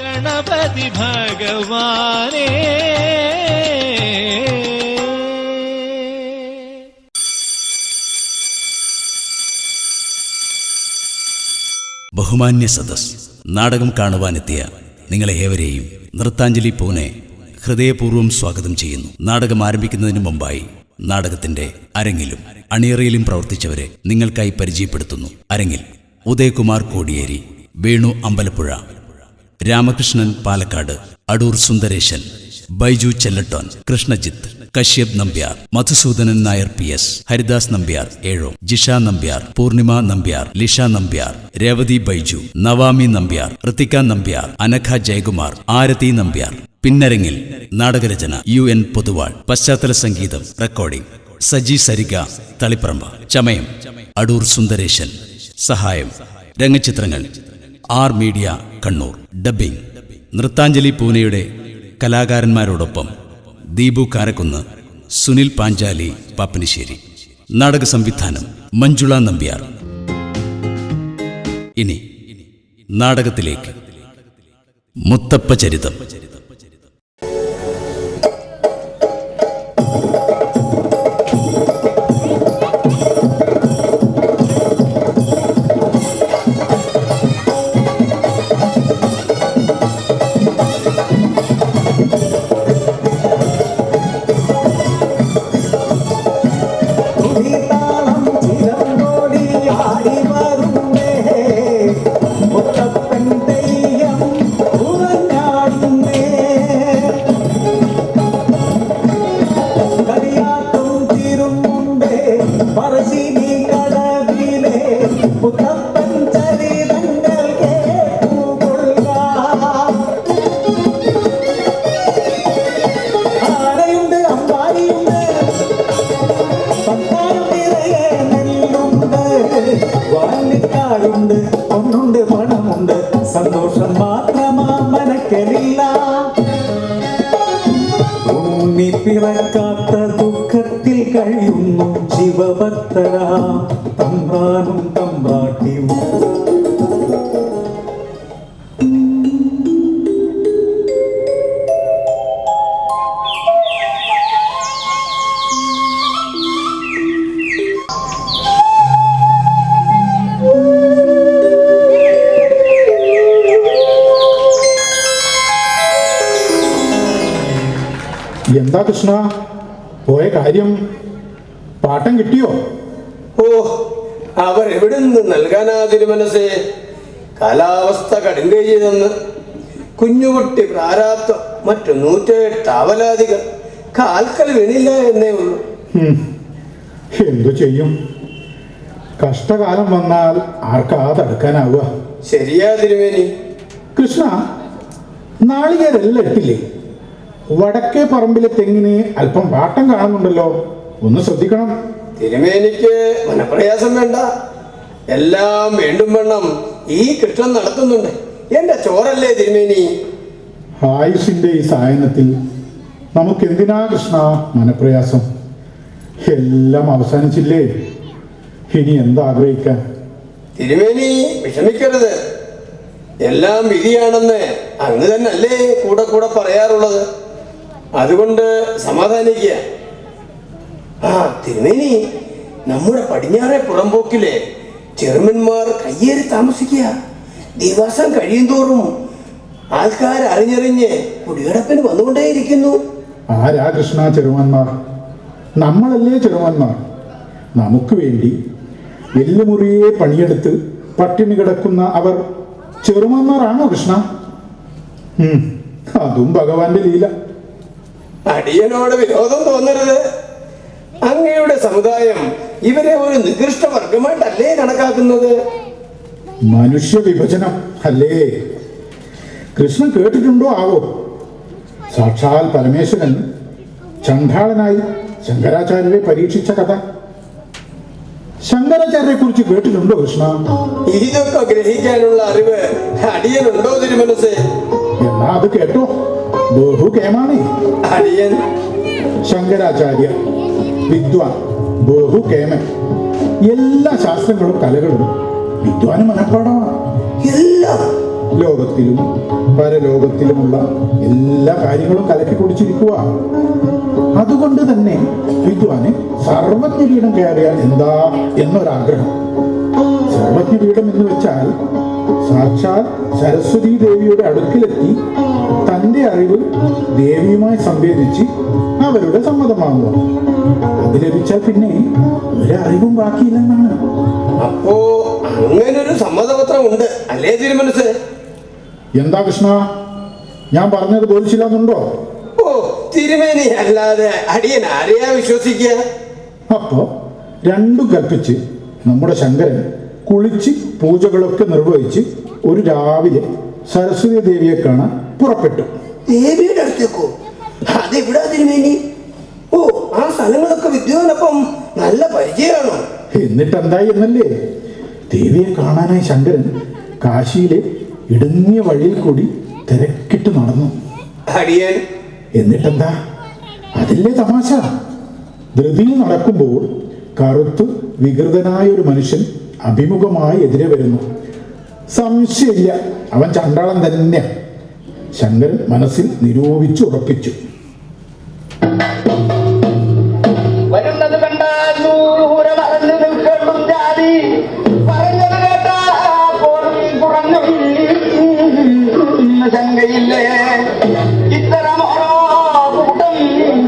ഗണപതി ഭഗവാനേ. ബഹുമാന്യ സദസ്, നാടകം കാണുവാനെത്തിയ നിങ്ങളെ ഏവരെയും നൃത്താഞ്ജലി പൂനെ ഹൃദയപൂർവ്വം സ്വാഗതം ചെയ്യുന്നു. നാടകം ആരംഭിക്കുന്നതിന് മുമ്പായി നാടകത്തിന്റെ അരങ്ങിലും അണിയറയിലും പ്രവർത്തിച്ചവരെ നിങ്ങൾക്കായി പരിചയപ്പെടുത്തുന്നു. അരങ്ങിൽ ഉദയകുമാർ കോടിയേരി, വേണു അമ്പലപ്പുഴ, രാമകൃഷ്ണൻ പാലക്കാട്, അടൂർ സുന്ദരേശൻ, ബൈജു ചെല്ലട്ടോൻ, കൃഷ്ണജിത്ത്, കശ്യപ് നമ്പ്യാർ, മധുസൂദനൻ നായർ PS, ഹരിദാസ് നമ്പ്യാർ ഏഴോ, ജിഷ നമ്പ്യാർ, പൂർണിമ നമ്പ്യാർ, ലിഷ നമ്പ്യാർ, രേവതി ബൈജു, നവാമി നമ്പ്യാർ, ഋത്തിക നമ്പ്യാർ, അനഘ ജയകുമാർ, ആരതി നമ്പ്യാർ. പിന്നരങ്ങിൽ നാടകരചന UN പൊതുവാൾ, പശ്ചാത്തല സംഗീതം റെക്കോർഡിംഗ് സജി സരിക തളിപ്പറമ്പ്, ചമയം അടൂർ സുന്ദരേശൻ, സഹായം രംഗചിത്രങ്ങൾ R media Kannur, dubbing Nrithanjali പൂനെയുടെ കലാകാരന്മാരോടൊപ്പം ദീപു കാരക്കുന്ന്, സുനിൽ പാഞ്ചാലി പാപ്പനിശ്ശേരി. നാടക സംവിധാനം മഞ്ജുള നമ്പ്യാർ. ഇനി നാടകത്തിലേക്ക്. മുത്തപ്പ ചരിതം. ഒന്നുണ്ട്, പണമുണ്ട്, സന്തോഷം മാത്രമാ മനക്കലില്ല. പിറക്കാത്ത ദുഃഖത്തിൽ കഴിയുന്നു ശിവഭക്തരാ തമ്പ്രാനും തമ്പ്രാട്ടിയും. എന്താ കൃഷ്ണ, പോയ കാര്യം പാട്ടം കിട്ടിയോ? ഓ, അവർ എവിടെ നിന്ന് നൽകാനാ തിരുമനസേ? കാലാവസ്ഥ കടുങ്കൈ ചെയ്തെന്ന് കുഞ്ഞുകുട്ടി പ്രാരാബ്ദം, മറ്റു 108 അവലാദികൾ കാൽക്കൽ വീണില്ല എന്നേ ഉള്ളൂ. എന്തു ചെയ്യും? കഷ്ടകാലം വന്നാൽ ആർക്കാ തടുക്കാനാവുക? ശരിയാ തിരുമേനി. കൃഷ്ണ, നാളികേരെല്ലാം ഇട്ടില്ലേ? വടക്കേ പറമ്പിലെ തെങ്ങിന് അല്പം വാട്ടം കാണുന്നുണ്ടല്ലോ, ഒന്ന് ശ്രദ്ധിക്കണം. തിരുമേനിക്ക് മനപ്രയാസം വേണ്ട, എല്ലാം വേണ്ടും വണ്ണം ഈ കൃഷ്ണൻ നടത്തുന്നുണ്ട്. എന്റെ ചോറല്ലേ തിരുമേനി? ആയുസിന്റെ ഈ സായനത്തിൽ നമുക്കെന്തിനാ കൃഷ്ണ മനപ്രയാസം? എല്ലാം അവസാനിച്ചില്ലേ, ഇനി എന്താഗ്രഹിക്കാൻ? തിരുമേനി വിഷമിക്കരുത്, എല്ലാം വിധിയാണെന്ന് അങ്ങ് തന്നല്ലേ കൂടെ കൂടെ പറയാറുള്ളത്. അതുകൊണ്ട് സമാധാനിക്കുക. തിരുമേനി, നമ്മുടെ പടിഞ്ഞാറെ പുറമ്പോക്കിലെ ചെറുമന്മാർ കയ്യേറി താമസിക്കുക. ദിവസം കഴിയും തോറും ആൾക്കാർ അറിഞ്ഞറിഞ്ഞ് കുടിയടപ്പിന് വന്നുകൊണ്ടേയിരിക്കുന്നു. ആരാ കൃഷ്ണ ചെറുമന്മാർ? നമ്മളല്ലേ ചെറുമന്മാർ. നമുക്ക് വേണ്ടി എല്ലുമുറിയെ പണിയെടുത്ത് പട്ടിണി കിടക്കുന്ന അവർ ചെറുമന്മാരാണോ കൃഷ്ണ? അതും ഭഗവാന്റെ ലീല. അടിയനോട് വിരോധം തോന്നരുത്. അങ്ങയുടെ സമുദായം ഇവരെ ഒരു നികൃഷ്ട വർഗമായിട്ടല്ലേ കണക്കാക്കുന്നത്? മനുഷ്യ വിഭജനം അല്ലേ? കൃഷ്ണൻ കേട്ടിട്ടുണ്ടോ ആവോ? സാക്ഷാൽ പരമേശ്വരൻ ചണ്ഡാളനായി ശങ്കരാചാര്യരെ പരീക്ഷിച്ച കഥ. ശങ്കരാചാര്യരെ കുറിച്ച് കേട്ടിട്ടുണ്ടോ കൃഷ്ണ? ഇതൊക്കെ ഗ്രഹിക്കാനുള്ള അറിവ് അടിയനുണ്ടോ തിരുമനസേ? എന്നാ അത് കേട്ടോ, ബഹുകേമാണ് അടിയൻ. ശങ്കരാചാര്യ വിദ്വാൻ, ബഹുകേമൻ. എല്ലാ ശാസ്ത്രങ്ങളും കലകളും വിദ്വാനും മനഃപ്പാടമാണ്. എല്ലാം ലോകത്തിലും പരലോകത്തിലുമുള്ള എല്ലാ കാര്യങ്ങളും കലക്കി കുടിച്ചിരിക്കുക. അതുകൊണ്ട് തന്നെ വിദ്വാന് സർവജ്ഞപീഠം കയറിയാൽ എന്താ എന്നൊരാഗ്രഹം. സർവജ്ഞപീഠം എന്ന് വെച്ചാൽ സാക്ഷാൽ സരസ്വതി ദേവിയുടെ അടുക്കിലെത്തി തന്റെ അറിവ് ദേവിയുമായി സംവേദിച്ച് അവരുടെ സമ്മതമാകുക. അത് ലഭിച്ചാൽ പിന്നെ ഒരറിവും ബാക്കിയില്ലെന്നാണ്. അപ്പോ അങ്ങനൊരു സമ്മതപത്രം ഉണ്ട് അല്ലേ തിരുമനസ്? എന്താ കൃഷ്ണ, ഞാൻ പറഞ്ഞത് ബോധിച്ചില്ലെന്നുണ്ടോ? ഓ, തിരുമേനി അല്ലാതെ അടിയൻ ആരെയാ വിശ്വസിക്കുക? അപ്പോ രണ്ടും കൽപ്പിച്ച് നമ്മുടെ ശങ്കരൻ കുളിച്ച് പൂജകളൊക്കെ നിർവഹിച്ച് ഒരു രാവിലെ സരസ്വതി ദേവിയെ കാണാൻ പുറപ്പെട്ടു. ദേവിയുടെ അടുത്തേക്കോ? അതെവിടാ തിരുമേനി? ഓ, ആ സ്ഥലങ്ങളൊക്കെ വിദ്വാനൊപ്പം നല്ല പരിചയമാണോ? എന്നിട്ടെന്തായി എന്നല്ലേ, ദേവിയെ കാണാനായി ശങ്കരൻ കാശിയിലെ ഇടുങ്ങിയ വഴിയിൽ കൂടി തിരക്കിട്ട് നടന്നു. അടിയൻ എന്നിട്ടെന്താ, അതില്ലേ തമാശ. ധൃതിയിൽ നടക്കുമ്പോൾ കറുത്ത് വികൃതനായ ഒരു മനുഷ്യൻ അഭിമുഖമായി എതിരെ വരുന്നു. സംശയമില്ല, അവൻ ചണ്ടാളൻ തന്നെയാ. ശങ്കരൻ മനസ്സിൽ നിരൂപിച്ചു ഉറപ്പിച്ചു. വരുന്നത് കണ്ട പറഞ്ഞു നിൽക്കണം ജാതി പറഞ്ഞത് കേട്ടാ കുറഞ്ഞു ശങ്കയില്ലേ. ഇത്തരം ഓരോ കൂട്ടം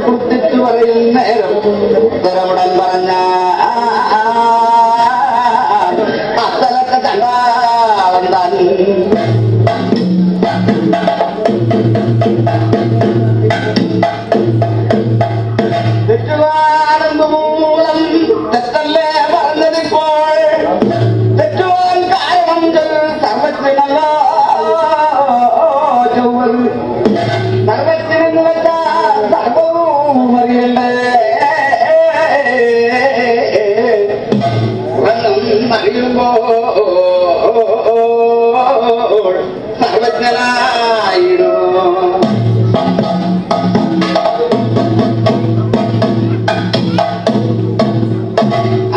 കുത്തിച്ചു പറയും നേരം ഉത്തരമുടൻ പറഞ്ഞ അസ്ഥലത്തെ ചണ്ടാളൻ താൻ. തെറ്റുവാനെന്തുമൂലം തെറ്റല്ലേ പറഞ്ഞതിപ്പോൾ തെറ്റുവാൻ കാരണം സർവത്തിനല്ലോ ചൊവ്വൽ സർവത്തിനെന്ന് വെച്ചാൽ സർവവും അറിയണ്ടേ. അറിയുമ്പോൾ സർവജ്ഞനായിടും.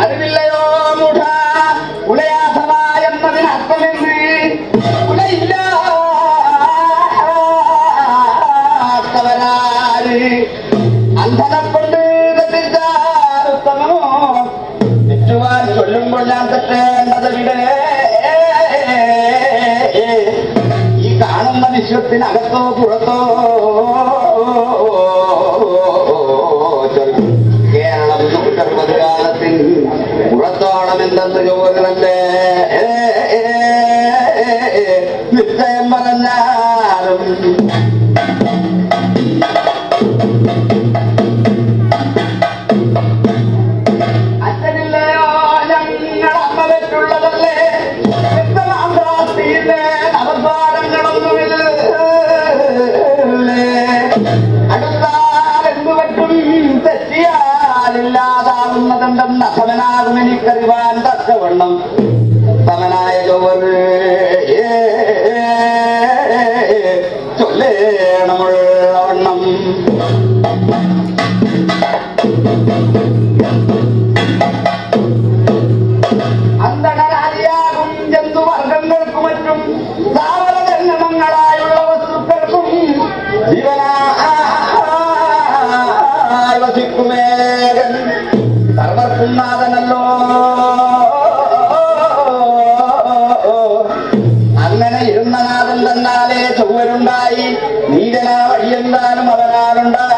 അറിവില്ലയോ മൂഢ ഉലയാസമായെന്നതിന് അർത്ഥമെന്ന് ഉലയില്ലാത്തവരാര് അന്ധനെക്കൊണ്ട് തെറ്റിച്ചാലുത്തമോ തെറ്റുവാൻ ചൊല്ലുമ്പോൾ ഞാൻ തെറ്റേണ്ടത് വിടെ. ഈ കാണുന്ന വിശ്വത്തിനകത്തോ പുറത്തോ കേരളം 160 കാലത്തിൽ പുറത്തോളം എന്തെന്ന് ചോദിച്ചേ നിശ്ചയം പറഞ്ഞാലും അച്ഛനില്ലയോ ഞങ്ങൾ അമ്മ വെച്ചുള്ളതല്ലേ വ്യക്തമാന്ത്രാസ്തിയില്ലേ നവദ്വാരങ്ങളൊന്നുമില്ലേ. അടുത്താൽ എന്തു പറ്റും തെറ്റിയാലില്ലാതാവുന്നതെന്തെന്ന് അസമനാകും എനിക്കറിവാൻ തക്കവണ്ണം സമനായ ചോറ് ചൊല്ലേണമുള്ളവണ്ണം. അന്തണരാലിയാകും ജന്തുവർഗങ്ങൾക്കും മറ്റും സ്ഥാവരജന്മങ്ങളായുള്ള വസ്തുക്കൾക്കും ജീവനായി വസിക്കുമേകൻ സർവർക്കും നാഥനല്ലോ. അങ്ങനെ ഇരുന്ന നാഥൻ തന്നാലേ ചൊവ്വരുണ്ടായി. നീരനാ വഴിയെന്താനും അവനാലുണ്ടായി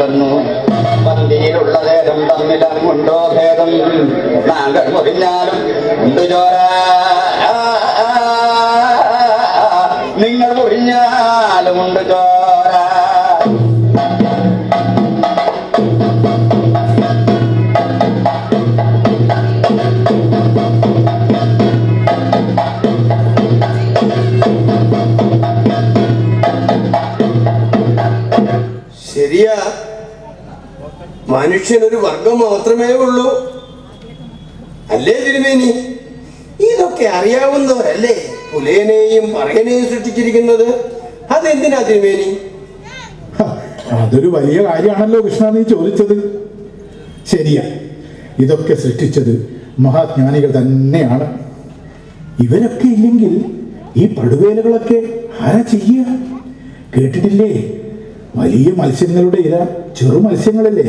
വന്നു. പന്തിയിലുള്ള നേരം തമ്മിലങ്ങുണ്ടോ ഭേദം താങ്കൾ മുറിഞ്ഞാലും ഉണ്ട് ചോര. നിങ്ങൾ മുറിഞ്ഞാലും ഉണ്ട് ചോര. ശരിയാ, മനുഷ്യനൊരു വർഗം മാത്രമേ ഉള്ളൂ അല്ലേ തിരുമേനി? ഇതൊക്കെ അറിയാവുന്നവരല്ലേ പുലയനെയും പറയനെയും സൃഷ്ടിച്ചിരിക്കുന്നത്? അതെന്തിനാ തിരുമേനി? അതൊരു വലിയ കാര്യമാണല്ലോ കൃഷ്ണ നീ ചോദിച്ചത്. ശരിയാ, ഇതൊക്കെ സൃഷ്ടിച്ചത് മഹാജ്ഞാനികൾ തന്നെയാണ്. ഇവരൊക്കെ ഇല്ലെങ്കിൽ ഈ പടുവേലകളൊക്കെ ആരാ ചെയ്യുക? കേട്ടിട്ടില്ലേ, വലിയ മത്സ്യങ്ങളുടെ ഇര ചെറു മത്സ്യങ്ങളല്ലേ?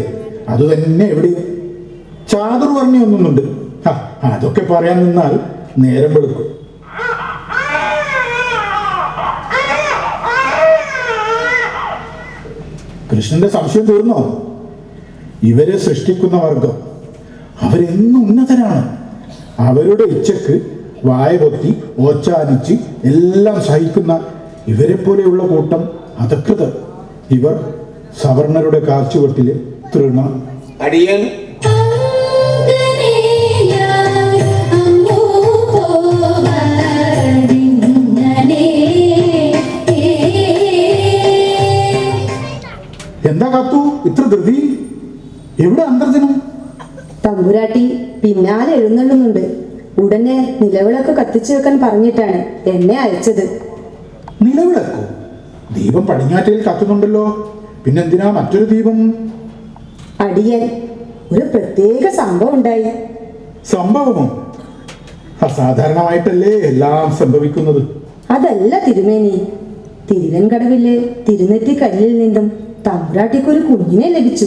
അത് തന്നെ എവിടെയും ചാതുർവർണ്ണി ഒന്നുമുണ്ട്. അതൊക്കെ പറയാൻ നിന്നാൽ നേരം വെളുക്കും. കൃഷ്ണന്റെ സംശയം തീർന്നോ? ഇവരെ സൃഷ്ടിക്കുന്ന വർഗം അവരെന്നും ഉന്നതരാണ്. അവരുടെ ഇച്ഛക്ക് വായ പൊത്തി ഓച്ചാനിച്ച് എല്ലാം സഹിക്കുന്ന ഇവരെ പോലെയുള്ള കൂട്ടം അധകൃതർ. ഇവർ സവർണരുടെ കാൽച്ചുവട്ടിലെ തൃണം. അടിയൻ എന്താ കാത്തു ഇത്ര ധൃതി? എവിടെ അന്തർജനം? തമ്പുരാട്ടി പിന്നാലെ എഴുന്നള്ളുന്നുണ്ട്. ഉടനെ നിലവിളക്ക് കത്തിച്ചു വെക്കാൻ പറഞ്ഞിട്ടാണ് എന്നെ അയച്ചത്. നിലവിളക്കോ? ദീപം പടിഞ്ഞാറ്റയിൽ കത്തുന്നുണ്ടല്ലോ, പിന്നെന്തിനാ മറ്റൊരു ദീപം? അടിയൻ ഒരു പ്രത്യേക സംഭവം ഉണ്ടായി. സംഭവമോ? അസാധാരണമായിട്ടല്ലേ എല്ലാം സംഭവിക്കുന്നത്. അതല്ല തിരുമേനി, തിരുവൻകടവിലെ തിരുനെറ്റി കല്ലിൽ നിന്നും തമ്പുരാട്ടിക്കൊരു കുഞ്ഞിനെ ലഭിച്ചു.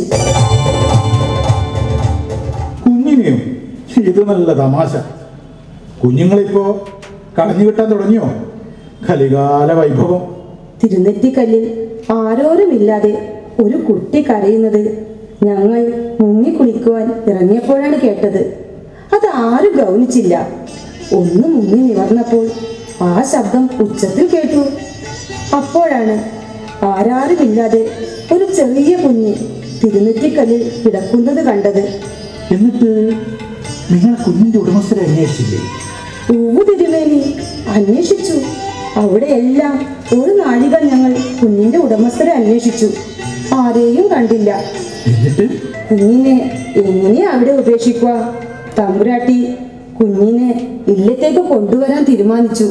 കുഞ്ഞിനെയോ? ഇത് നല്ല തമാശ. കുഞ്ഞുങ്ങളിപ്പോ കളഞ്ഞു കിട്ടാൻ തുടങ്ങിയോ? കലികാല വൈഭവം. തിരുനെറ്റിക്കല്ലിൽ ആരോരുമില്ലാതെ ഒരു കുട്ടി കരയുന്നത് ഞങ്ങൾ മുങ്ങിക്കുളിക്കുവാൻ ഇറങ്ങിയപ്പോഴാണ് കേട്ടത്. അത് ആരും ഗൗനിച്ചില്ല. ഒന്ന് മുങ്ങി നിവർന്നപ്പോൾ ആ ശബ്ദം ഉച്ചത്തിൽ കേട്ടു. അപ്പോഴാണ് ആരാരുമില്ലാതെ ഒരു ചെറിയ കുഞ്ഞ് തിരുനെറ്റിക്കല്ലിൽ കിടക്കുന്നത് കണ്ടത്. എന്നിട്ട് നിങ്ങൾ കുഞ്ഞിന്റെ ഉടമസ്ഥരെ അന്വേഷിച്ചില്ലേ? തിരുമേനി, അന്വേഷിച്ചു. അവിടെയെല്ലാം ഒരു നാഴിക ഞങ്ങൾ കുഞ്ഞിന്റെ ഉടമസ്ഥരെ അന്വേഷിച്ചു. ആരെയും കണ്ടില്ല. എന്നിട്ട് കുഞ്ഞിനെ എങ്ങനെ അവിടെ ഉപേക്ഷിക്കുക? തമ്പുരാട്ടി കുഞ്ഞിനെ ഇല്ലത്തേക്ക് കൊണ്ടുവരാൻ തീരുമാനിച്ചു.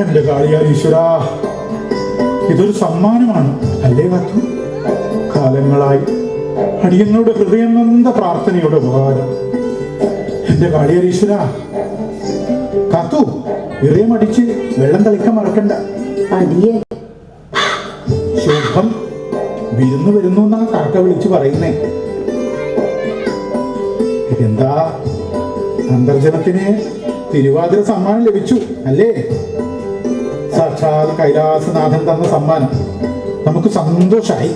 എന്റെ കാളിയാ ഈശ്വരാ, ഇതൊരു സമ്മാനമാണ് അല്ലേ കാത്തു? കാലങ്ങളായി അടിയങ്ങളുടെ ഹൃദയം നൊന്ത പ്രാർത്ഥനയുടെ ഉപകാരം. എന്റെ കാളിയാ ഈശ്വര, കാത്തു ഇറയം അടിച്ച് വെള്ളം തളിക്കാൻ മറക്കണ്ട. അടിയെ ശുഭം വിരുന്ന് വരുന്നു എന്നാ കാക്ക വിളിച്ചു പറയുന്നേ. എന്താ, അന്തർജനത്തിന് തിരുവാതിര സമ്മാനം ലഭിച്ചു അല്ലേ? സാക്ഷാൽ കൈലാസനാഥൻ തന്ന സമ്മാനം. നമുക്ക് സന്തോഷായി.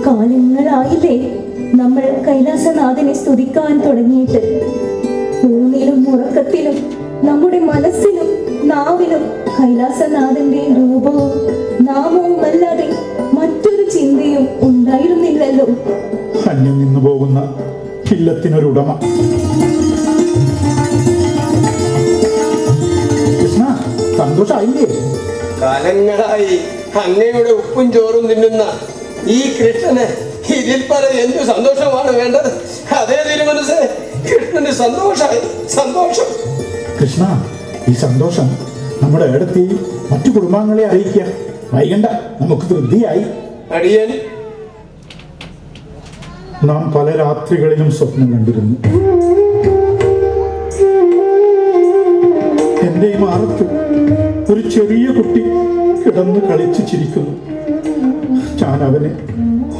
കാലങ്ങളായില്ലേ നമ്മൾ കൈലാസനാഥനെ സ്തുതിക്കാൻ തുടങ്ങിയിട്ട്. ഊണിലും ഉറക്കത്തിലും നമ്മുടെ മനസ്സിലും നാവിലും കൈലാസനാഥന്റെ രൂപവും നാമവും അല്ലാതെ മറ്റൊരു ചിന്തയും ഉണ്ടായിരുന്നില്ലല്ലോ. അന്യം നിന്നു പോകുന്ന ഇല്ലത്തിനൊരുടമ. കൃഷ്ണ, സന്തോഷായില്ലേ? കാലങ്ങളായി അങ്ങയുടെ ഉപ്പും ചോറും തിന്നുന്ന ഈ കൃഷ്ണന് ഇതിൽ പറ എന്തു സന്തോഷമാണ് വേണ്ടത്? അതേ തിരുമനസ്സേ, കൃഷ്ണന് സന്തോഷായി. സന്തോഷം. കൃഷ്ണ, ഈ സന്തോഷം നമ്മുടെ അടുത്ത് മറ്റു കുടുംബാംഗങ്ങളെ അറിയിക്കുക. വൈകണ്ട, നമുക്ക് തൃപ്തിയായി. അടിയൻ നാം പല രാത്രികളിലും സ്വപ്നം കണ്ടിരുന്നു. എന്റെ ഈ മാറത്ത് ഒരു ചെറിയ കുട്ടി കിടന്ന് കളിച്ചു ചിരിക്കുന്നു. ഞാൻ അവനെ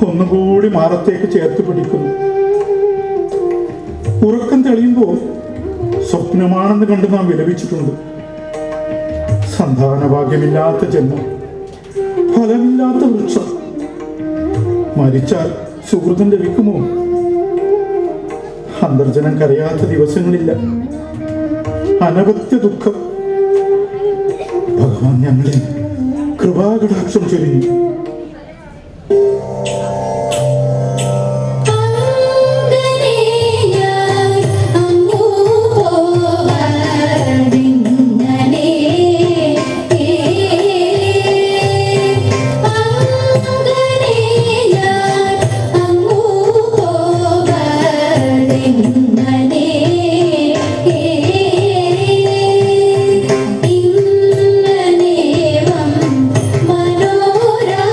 ഒന്നുകൂടി മാറത്തേക്ക് ചേർത്ത് പിടിക്കുന്നു. ഉറക്കം തെളിയുമ്പോൾ സ്വപ്നമാണെന്ന് കണ്ട് നാം വിലപിച്ചിട്ടുണ്ട്. സന്താനഭാഗ്യമില്ലാത്ത ജന്മം, ഫലമില്ലാത്ത വൃക്ഷം. മരിച്ചാൽ സുഹൃതം ലഭിക്കുമോ? അന്തർജനം കരയാത്ത ദിവസങ്ങളില്ല. അനവത്യ ദുഃഖം. ഭഗവാൻ ഞങ്ങളെ കൃപാകടാക്ഷം ചൊരിഞ്ഞു. മനോരാ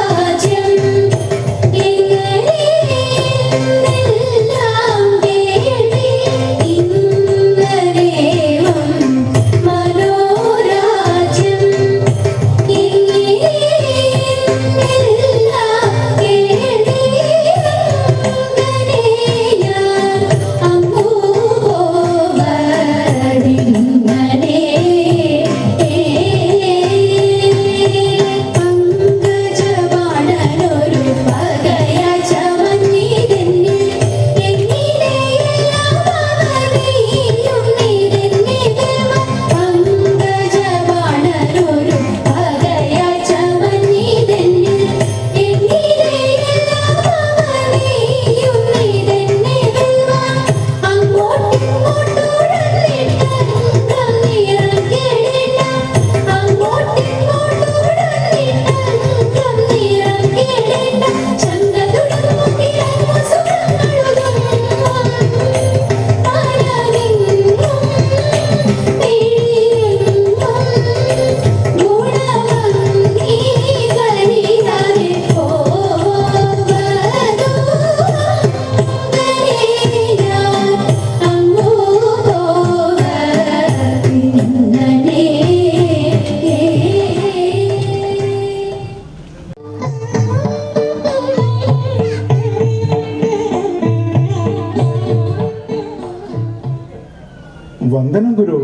വന്ദനം ഗുരു.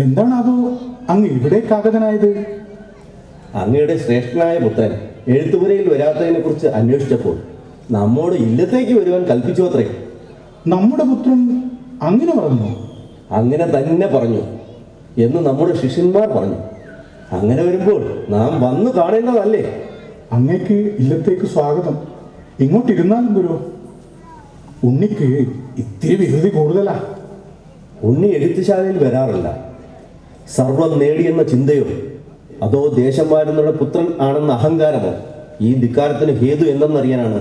എന്താണതോ അങ്ങ് ഇവിടേക്ക് ആഗതനായത്? അങ്ങയുടെ ശ്രേഷ്ഠനായ പുത്രൻ എഴുത്തുപുരയിൽ വരാത്തതിനെ കുറിച്ച് അന്വേഷിച്ചപ്പോൾ നമ്മോട് ഇല്ലത്തേക്ക് വരുവാൻ കൽപ്പിച്ചു അത്രേ. നമ്മുടെ പുത്രൻ അങ്ങനെ പറഞ്ഞു? അങ്ങനെ തന്നെ പറഞ്ഞു എന്ന് നമ്മുടെ ശിഷ്യന്മാർ പറഞ്ഞു. അങ്ങനെ വരുമ്പോൾ നാം വന്നു കാണേണ്ടതല്ലേ? അങ്ങേക്ക് ഇല്ലത്തേക്ക് സ്വാഗതം. ഇങ്ങോട്ടിരുന്നാലും ഗുരു. ഉണ്ണിക്ക് ഇത്തിരി വികൃതി കൂടുതലാ. ഉണ്ണി എഴുത്തുശാലയിൽ വരാറില്ല. സർവം നേടിയെന്ന ചിന്തയോ അതോ ദേശം വാഴുന്നവരുടെ പുത്രൻ ആണെന്ന അഹങ്കാരമോ ഈ ധിക്കാരത്തിന് ഹേതു എന്തെന്നറിയാനാണ്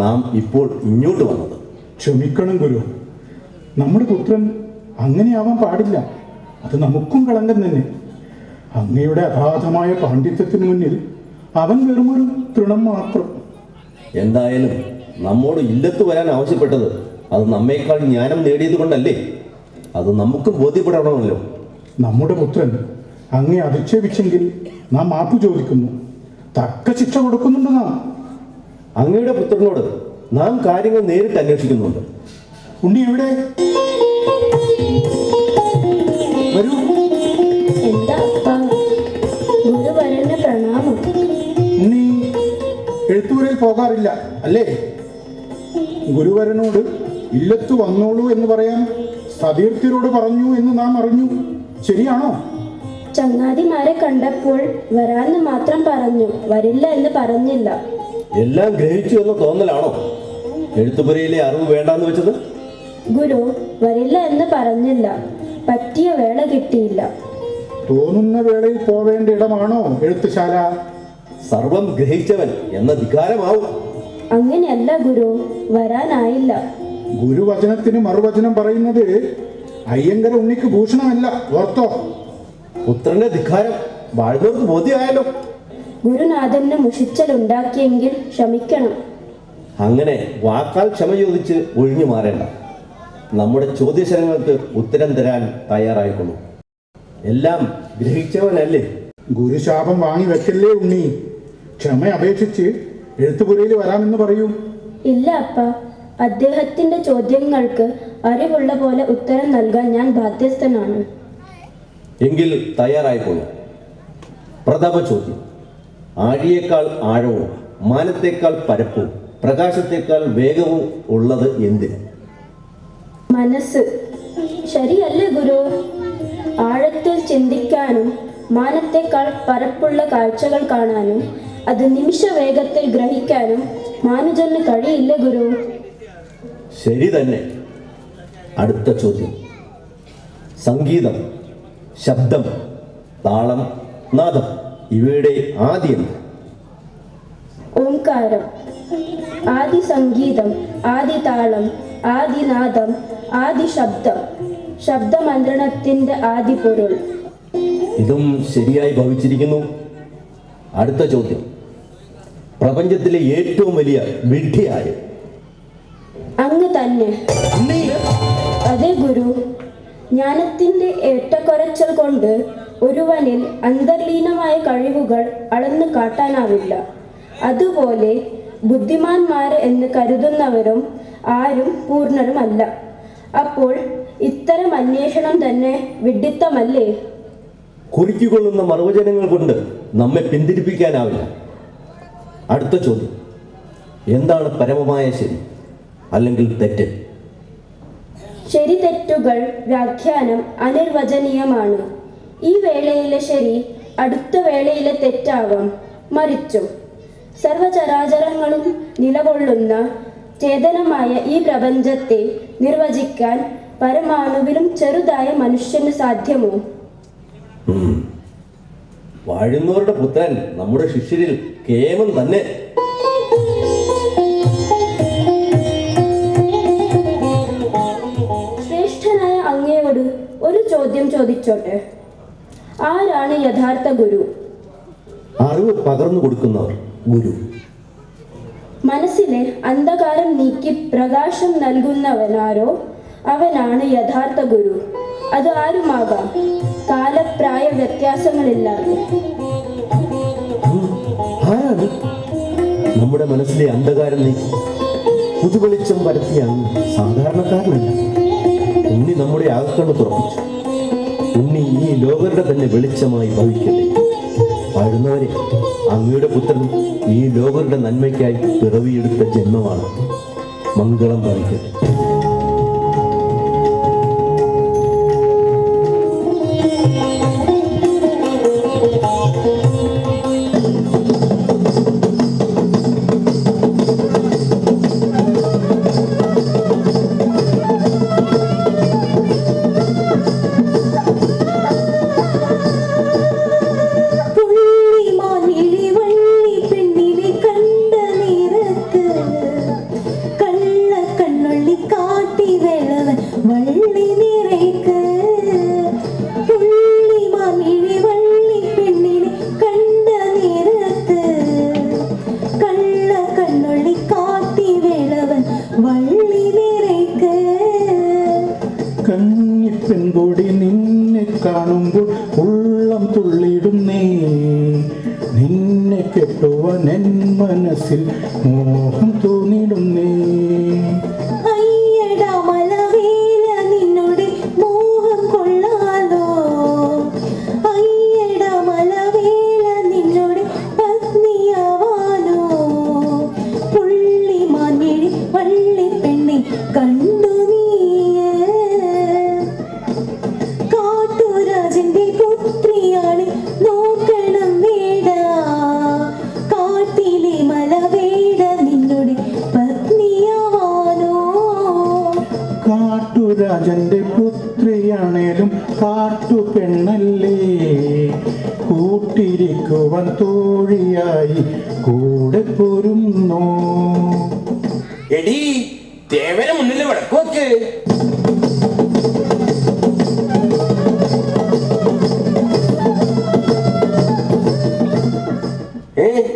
നാം ഇപ്പോൾ ഇങ്ങോട്ട് വന്നത്. ക്ഷമിക്കണം ഗുരു. നമ്മുടെ പുത്രൻ അങ്ങനെയാവാൻ പാടില്ല. അത് നമുക്കും കളങ്കം തന്നെ. അങ്ങയുടെ അഗാധമായ പാണ്ഡിത്യത്തിന് മുന്നിൽ അവൻ വെറുമൊരു തൃണം മാത്രം. എന്തായാലും നമ്മോട് ഇല്ലത്ത് വരാൻ ആവശ്യപ്പെട്ടത് അത് നമ്മേക്കാൾ ജ്ഞാനം നേടിയത് കൊണ്ടല്ലേ? അത് നമുക്കും ബോധ്യപ്പെടണമല്ലോ. നമ്മുടെ പുത്രൻ അങ്ങേ അധിക്ഷേപിച്ചെങ്കിൽ നാം മാപ്പ് ചോദിക്കുന്നു. തക്ക ശിക്ഷ കൊടുക്കുന്നുണ്ട് നാം. അങ്ങയുടെ പുത്രനോട് നാം കാര്യങ്ങൾ നേരിട്ട് അന്വേഷിക്കുന്നുണ്ട്. ഉണ്ണി എവിടെ? വരൂ. എന്താ അപ്പാ? ഗുരുവരന് പ്രണാമം. ഉണ്ണി എഴുത്തുപുരയിൽ പോകാറില്ല അല്ലേ? ഗുരുവരനോട് ഇല്ലത്ത് വന്നോളൂ എന്ന് പറയാൻ സതീർത്ഥ്യരോട് പറഞ്ഞു എന്ന് നാം അറിഞ്ഞു. ശരിയാണോ? ചങ്ങാതിമാരെ കണ്ടപ്പോൾ വരാന്ന് മാത്രം പറഞ്ഞു, വരില്ല എന്ന് പറഞ്ഞില്ല. എല്ലാം ഗ്രഹിച്ചു എന്ന് തോന്നലാണോ എഴുത്തുപുരയിലെ അറിവ് വേണ്ടാന്ന് വെച്ചത്? ഗുരു വരില്ല എന്ന് പറഞ്ഞില്ല, പറ്റിയ വേള കിട്ടിയില്ല. തോന്നുന്ന വേളയിൽ പോവേണ്ട ഇടമാണോ എഴുത്തുശാല? സർവം ഗ്രഹിച്ചവൻ എന്ന ധികാരമാവും. അങ്ങനെയല്ല ഗുരു, വരാനായില്ല. ഗുരുവചനത്തിന് മറുവചനം പറയുന്നത് അയ്യങ്കര ഉണ്ണിക്ക് ഭൂഷണമല്ല, ഓർത്തോ? പുത്രന്റെ ധിക്കാരം വാഴ്ന്നവർക്ക് ബോധ്യമായല്ലോ. ഗുരുനാഥന് മുഷിച്ചലുണ്ടാക്കിയെങ്കിൽ ക്ഷമിക്കണം. അങ്ങനെ വാക്കാൽ ക്ഷമ ചോദിച്ച് ഒഴിഞ്ഞു മാറേണ്ട. നമ്മുടെ ചോദ്യശരങ്ങൾക്ക് ഉത്തരം തരാൻ തയ്യാറായിക്കൊള്ളു. എല്ലാം ഗ്രഹിച്ചവനല്ലേ? ഗുരുശാപം വാങ്ങി വെക്കല്ലേ ഉണ്ണി. ക്ഷമ അപേക്ഷിച്ച് എഴുത്തുപുരയിൽ വരാമെന്ന് പറയൂ. ഇല്ല അപ്പ, അദ്ദേഹത്തിന്റെ ചോദ്യങ്ങൾക്ക് അറിവുള്ള പോലെ ഉത്തരം നൽകാൻ ഞാൻ ബാധ്യസ്ഥനാണ്. എങ്കിൽ തയ്യാറായിക്കൊള്ളു. പ്രഥമ ചോദ്യം: ആഴിയേക്കാൾ ആഴവും മാനത്തേക്കാൾ പരപ്പും പ്രകാശത്തേക്കാൾ വേഗവും ഉള്ളത് എന്തിന്? മനസ്സ്. ശരിയല്ലേ ഗുരു? ആഴത്തിൽ ചിന്തിക്കാനും മാനത്തേക്കാൾ പരപ്പുള്ള കാഴ്ചകൾ കാണാനും അത് നിമിഷ വേഗത്തിൽ ഗ്രഹിക്കാനും മാനുജന് കഴിയില്ല ഗുരു. ശരി തന്നെ. അടുത്ത ചോദ്യം: സംഗീതം, ശബ്ദം, താളം, നാദം ഇവയുടെ ആദ്യം? ഓംകാരം. ആദി സംഗീതം, ആദി താളം, ആദി നാദം, ആദി ശബ്ദം. ശബ്ദമന്ത്രണത്തിന്റെ ആദി പൊരുൾ. ഇതും ശരിയായി ഭവിച്ചിരിക്കുന്നു. അടുത്ത ചോദ്യം: പ്രപഞ്ചത്തിലെ ഏറ്റവും വലിയ വിഡ്ഢിയാര്? അങ്ങ് തന്നെ. അതെ ഗുരു. ജ്ഞാനത്തിന്റെ ഏറ്റക്കുറച്ചൽ കൊണ്ട് ഒരുവനിൽ അന്തർലീനമായ കഴിവുകൾ അളന്നു കാട്ടാനാവില്ല. അതുപോലെ ബുദ്ധിമാന്മാര് എന്ന് കരുതുന്നവരും ആരും പൂർണ്ണരുമല്ല. അപ്പോൾ ഇത്തരം അന്വേഷണം തന്നെ വിഡ്ഢിത്തമല്ലേ? കുറിക്കുകൊള്ളുന്ന മറുവചനങ്ങൾ കൊണ്ട് നമ്മെ പിന്തിരിപ്പിക്കാനാവില്ല. അടുത്ത ചോദ്യം: എന്താണ് പരമമായ ശരി അല്ലെങ്കിൽ തെറ്റ്? ശരി തെറ്റുകൾ വ്യാഖ്യാനം അനിർവചനീയമാണ്. ഈ വേളയിലെ ശരി അടുത്ത വേളയിലെ തെറ്റാവാം. മറിച്ചും സർവചരാചരങ്ങളും നിലകൊള്ളുന്ന ചേതനമായ ഈ പ്രപഞ്ചത്തെ നിർവചിക്കാൻ പരമാണുവിലും ചെറുതായ മനുഷ്യന് സാധ്യമോ? വാഴുന്നവരുടെ പുത്രൻ നമ്മുടെ ശിഷ്യരിൽ കേമൻ തന്നെ. ശ്രേഷ്ഠനായ അങ്ങയോട് ഒരു ചോദ്യം ചോദിച്ചോട്ടെ. ആരാണ് യഥാർത്ഥ ഗുരു? അറിവ് പകർന്നു കൊടുക്കുന്നവർ ഗുരു. മനസ്സിലെ അന്ധകാരം നീക്കി പ്രകാശം നൽകുന്നവനാരോ അവനാണ് യഥാർത്ഥ ഗുരു. അത് ആരുമാകാം, കാലപ്രായ വ്യത്യാസങ്ങളില്ലാതെ. ആരാണ്? നമ്മുടെ മനസ്സിലെ അന്ധകാരം നീക്കി പുതുവെളിച്ചം പരത്തിയാണ് സാധാരണക്കാരനല്ല. ഉണ്ണി നമ്മുടെ അകക്കണ്ണ് തുറപ്പിച്ചു. ഉണ്ണി ഈ ലോകരുടെ തന്നെ വെളിച്ചമായി ഭവിക്കട്ടെ. വാഴുന്നവരെ, അങ്ങയുടെ പുത്രൻ ഈ ലോകരുടെ നന്മയ്ക്കായി പിറവിയെടുത്ത ജന്മമാണ്. മംഗളം ഭവിക്കട്ടെ. കന്നിപ്പെൺകൊടി നിന്നെ കാണുമ്പോൾ ഉള്ളം തുള്ളിടുന്നേ, നിന്നെ കെട്ടുവാൻ എൻ മനസ്സിൽ മോഹം തോന്നിടുന്നേ. കാട്ടുരാജന്റെ പുത്രിയാണേലും കാട്ടുപെണ്ണല്ലേ, കൂട്ടിരിക്കുവാൻ തോഴിയായി കൂടെ പോരുന്നോ. എടി ദേവന് മുന്നിൽ വിളക്ക് വെക്ക്.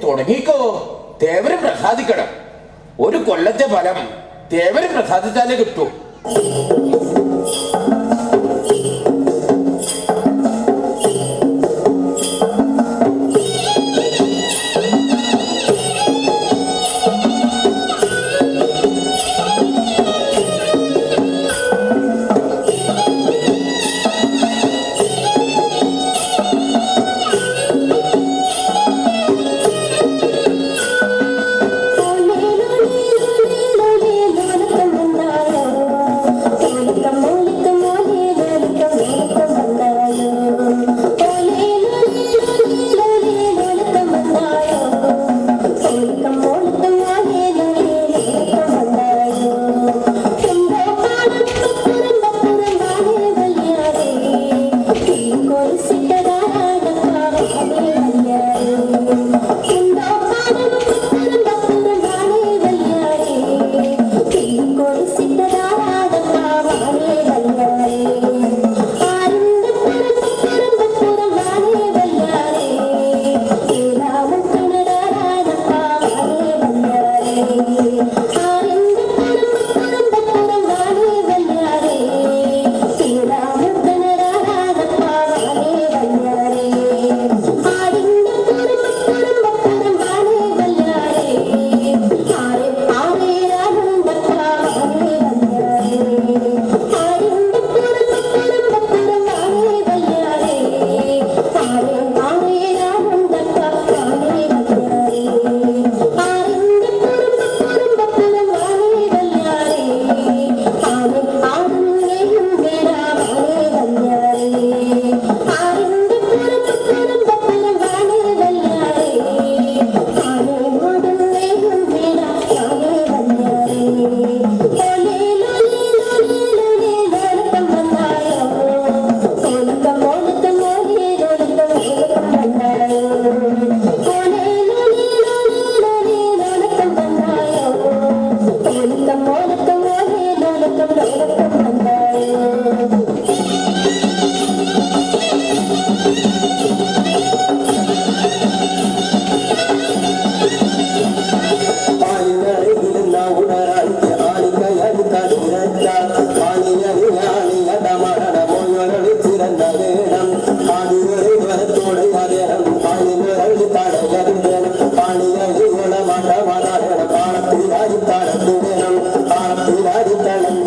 തുടങ്ങിക്കോ. ദേവന് പ്രസാദിക്കണം. ഒരു കൊല്ലത്തെ ഫലം ദേവന് പ്രസാദിച്ചാലേ കിട്ടൂ. പാണത്തിലാരി തളം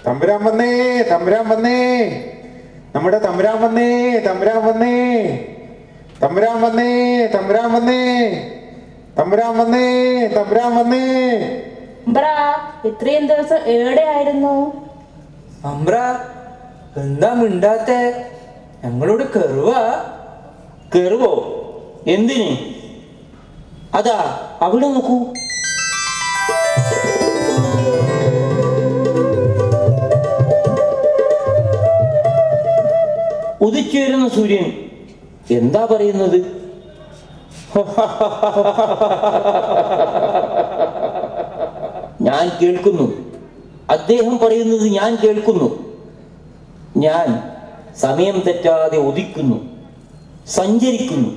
തമ്പുരാൻ വന്നേ, തമ്പുരാൻ വന്നേ, നമ്മുടെ തമ്പുരാൻ വന്നേ, തമ്പുരാൻ വന്നേ, തമ്പുരാൻ വന്നേ, തമ്പുരാൻ വന്നേ, തമ്പുരാൻ വന്നേ, തമ്പുരാൻ വന്നേ. ഇത്രയും ദിവസം എവിടെയായിരുന്നു? അമ്പ്ര, എന്താ മിണ്ടാത്തെ? ഞങ്ങളോട് കെറുവാ? കെറുവോ? എന്തിന്? അതാ അവിടെ നോക്കൂ. ഉദിച്ചുയരുന്ന സൂര്യൻ എന്താ പറയുന്നത്? ഞാൻ കേൾക്കുന്നു. അദ്ദേഹം പറയുന്നത് ഞാൻ കേൾക്കുന്നു. ഞാൻ സമയം തെറ്റാതെ ഉദിക്കുന്നു, സഞ്ചരിക്കുന്നു,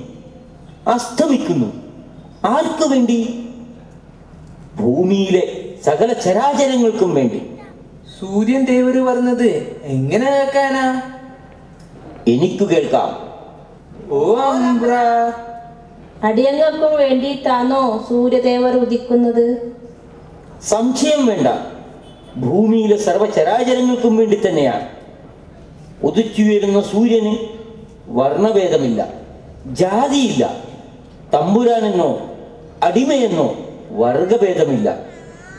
അസ്തമിക്കുന്നു. ആർക്കു വേണ്ടി? ഭൂമിയിലെ സകല ചരാചരങ്ങൾക്കും വേണ്ടി. സൂര്യൻ ദേവര് പറഞ്ഞത് എങ്ങനെ കേൾക്കാനാ? എനിക്കു കേൾക്കാം. ഓ അമ്പ്ര, അടിയങ്ങൾക്കും വേണ്ടിയിട്ടാണോ സൂര്യദേവർ ഉദിക്കുന്നത്? സംശയം വേണ്ട, ഭൂമിയിലെ സർവചരാചരങ്ങൾക്കും വേണ്ടി തന്നെയാണ്. ഉദിച്ചുയരുന്ന സൂര്യന് വർണ്ണഭേദമില്ല, ജാതിയില്ല. തമ്പുരാനെന്നോ അടിമയെന്നോ വർഗഭേദമില്ല.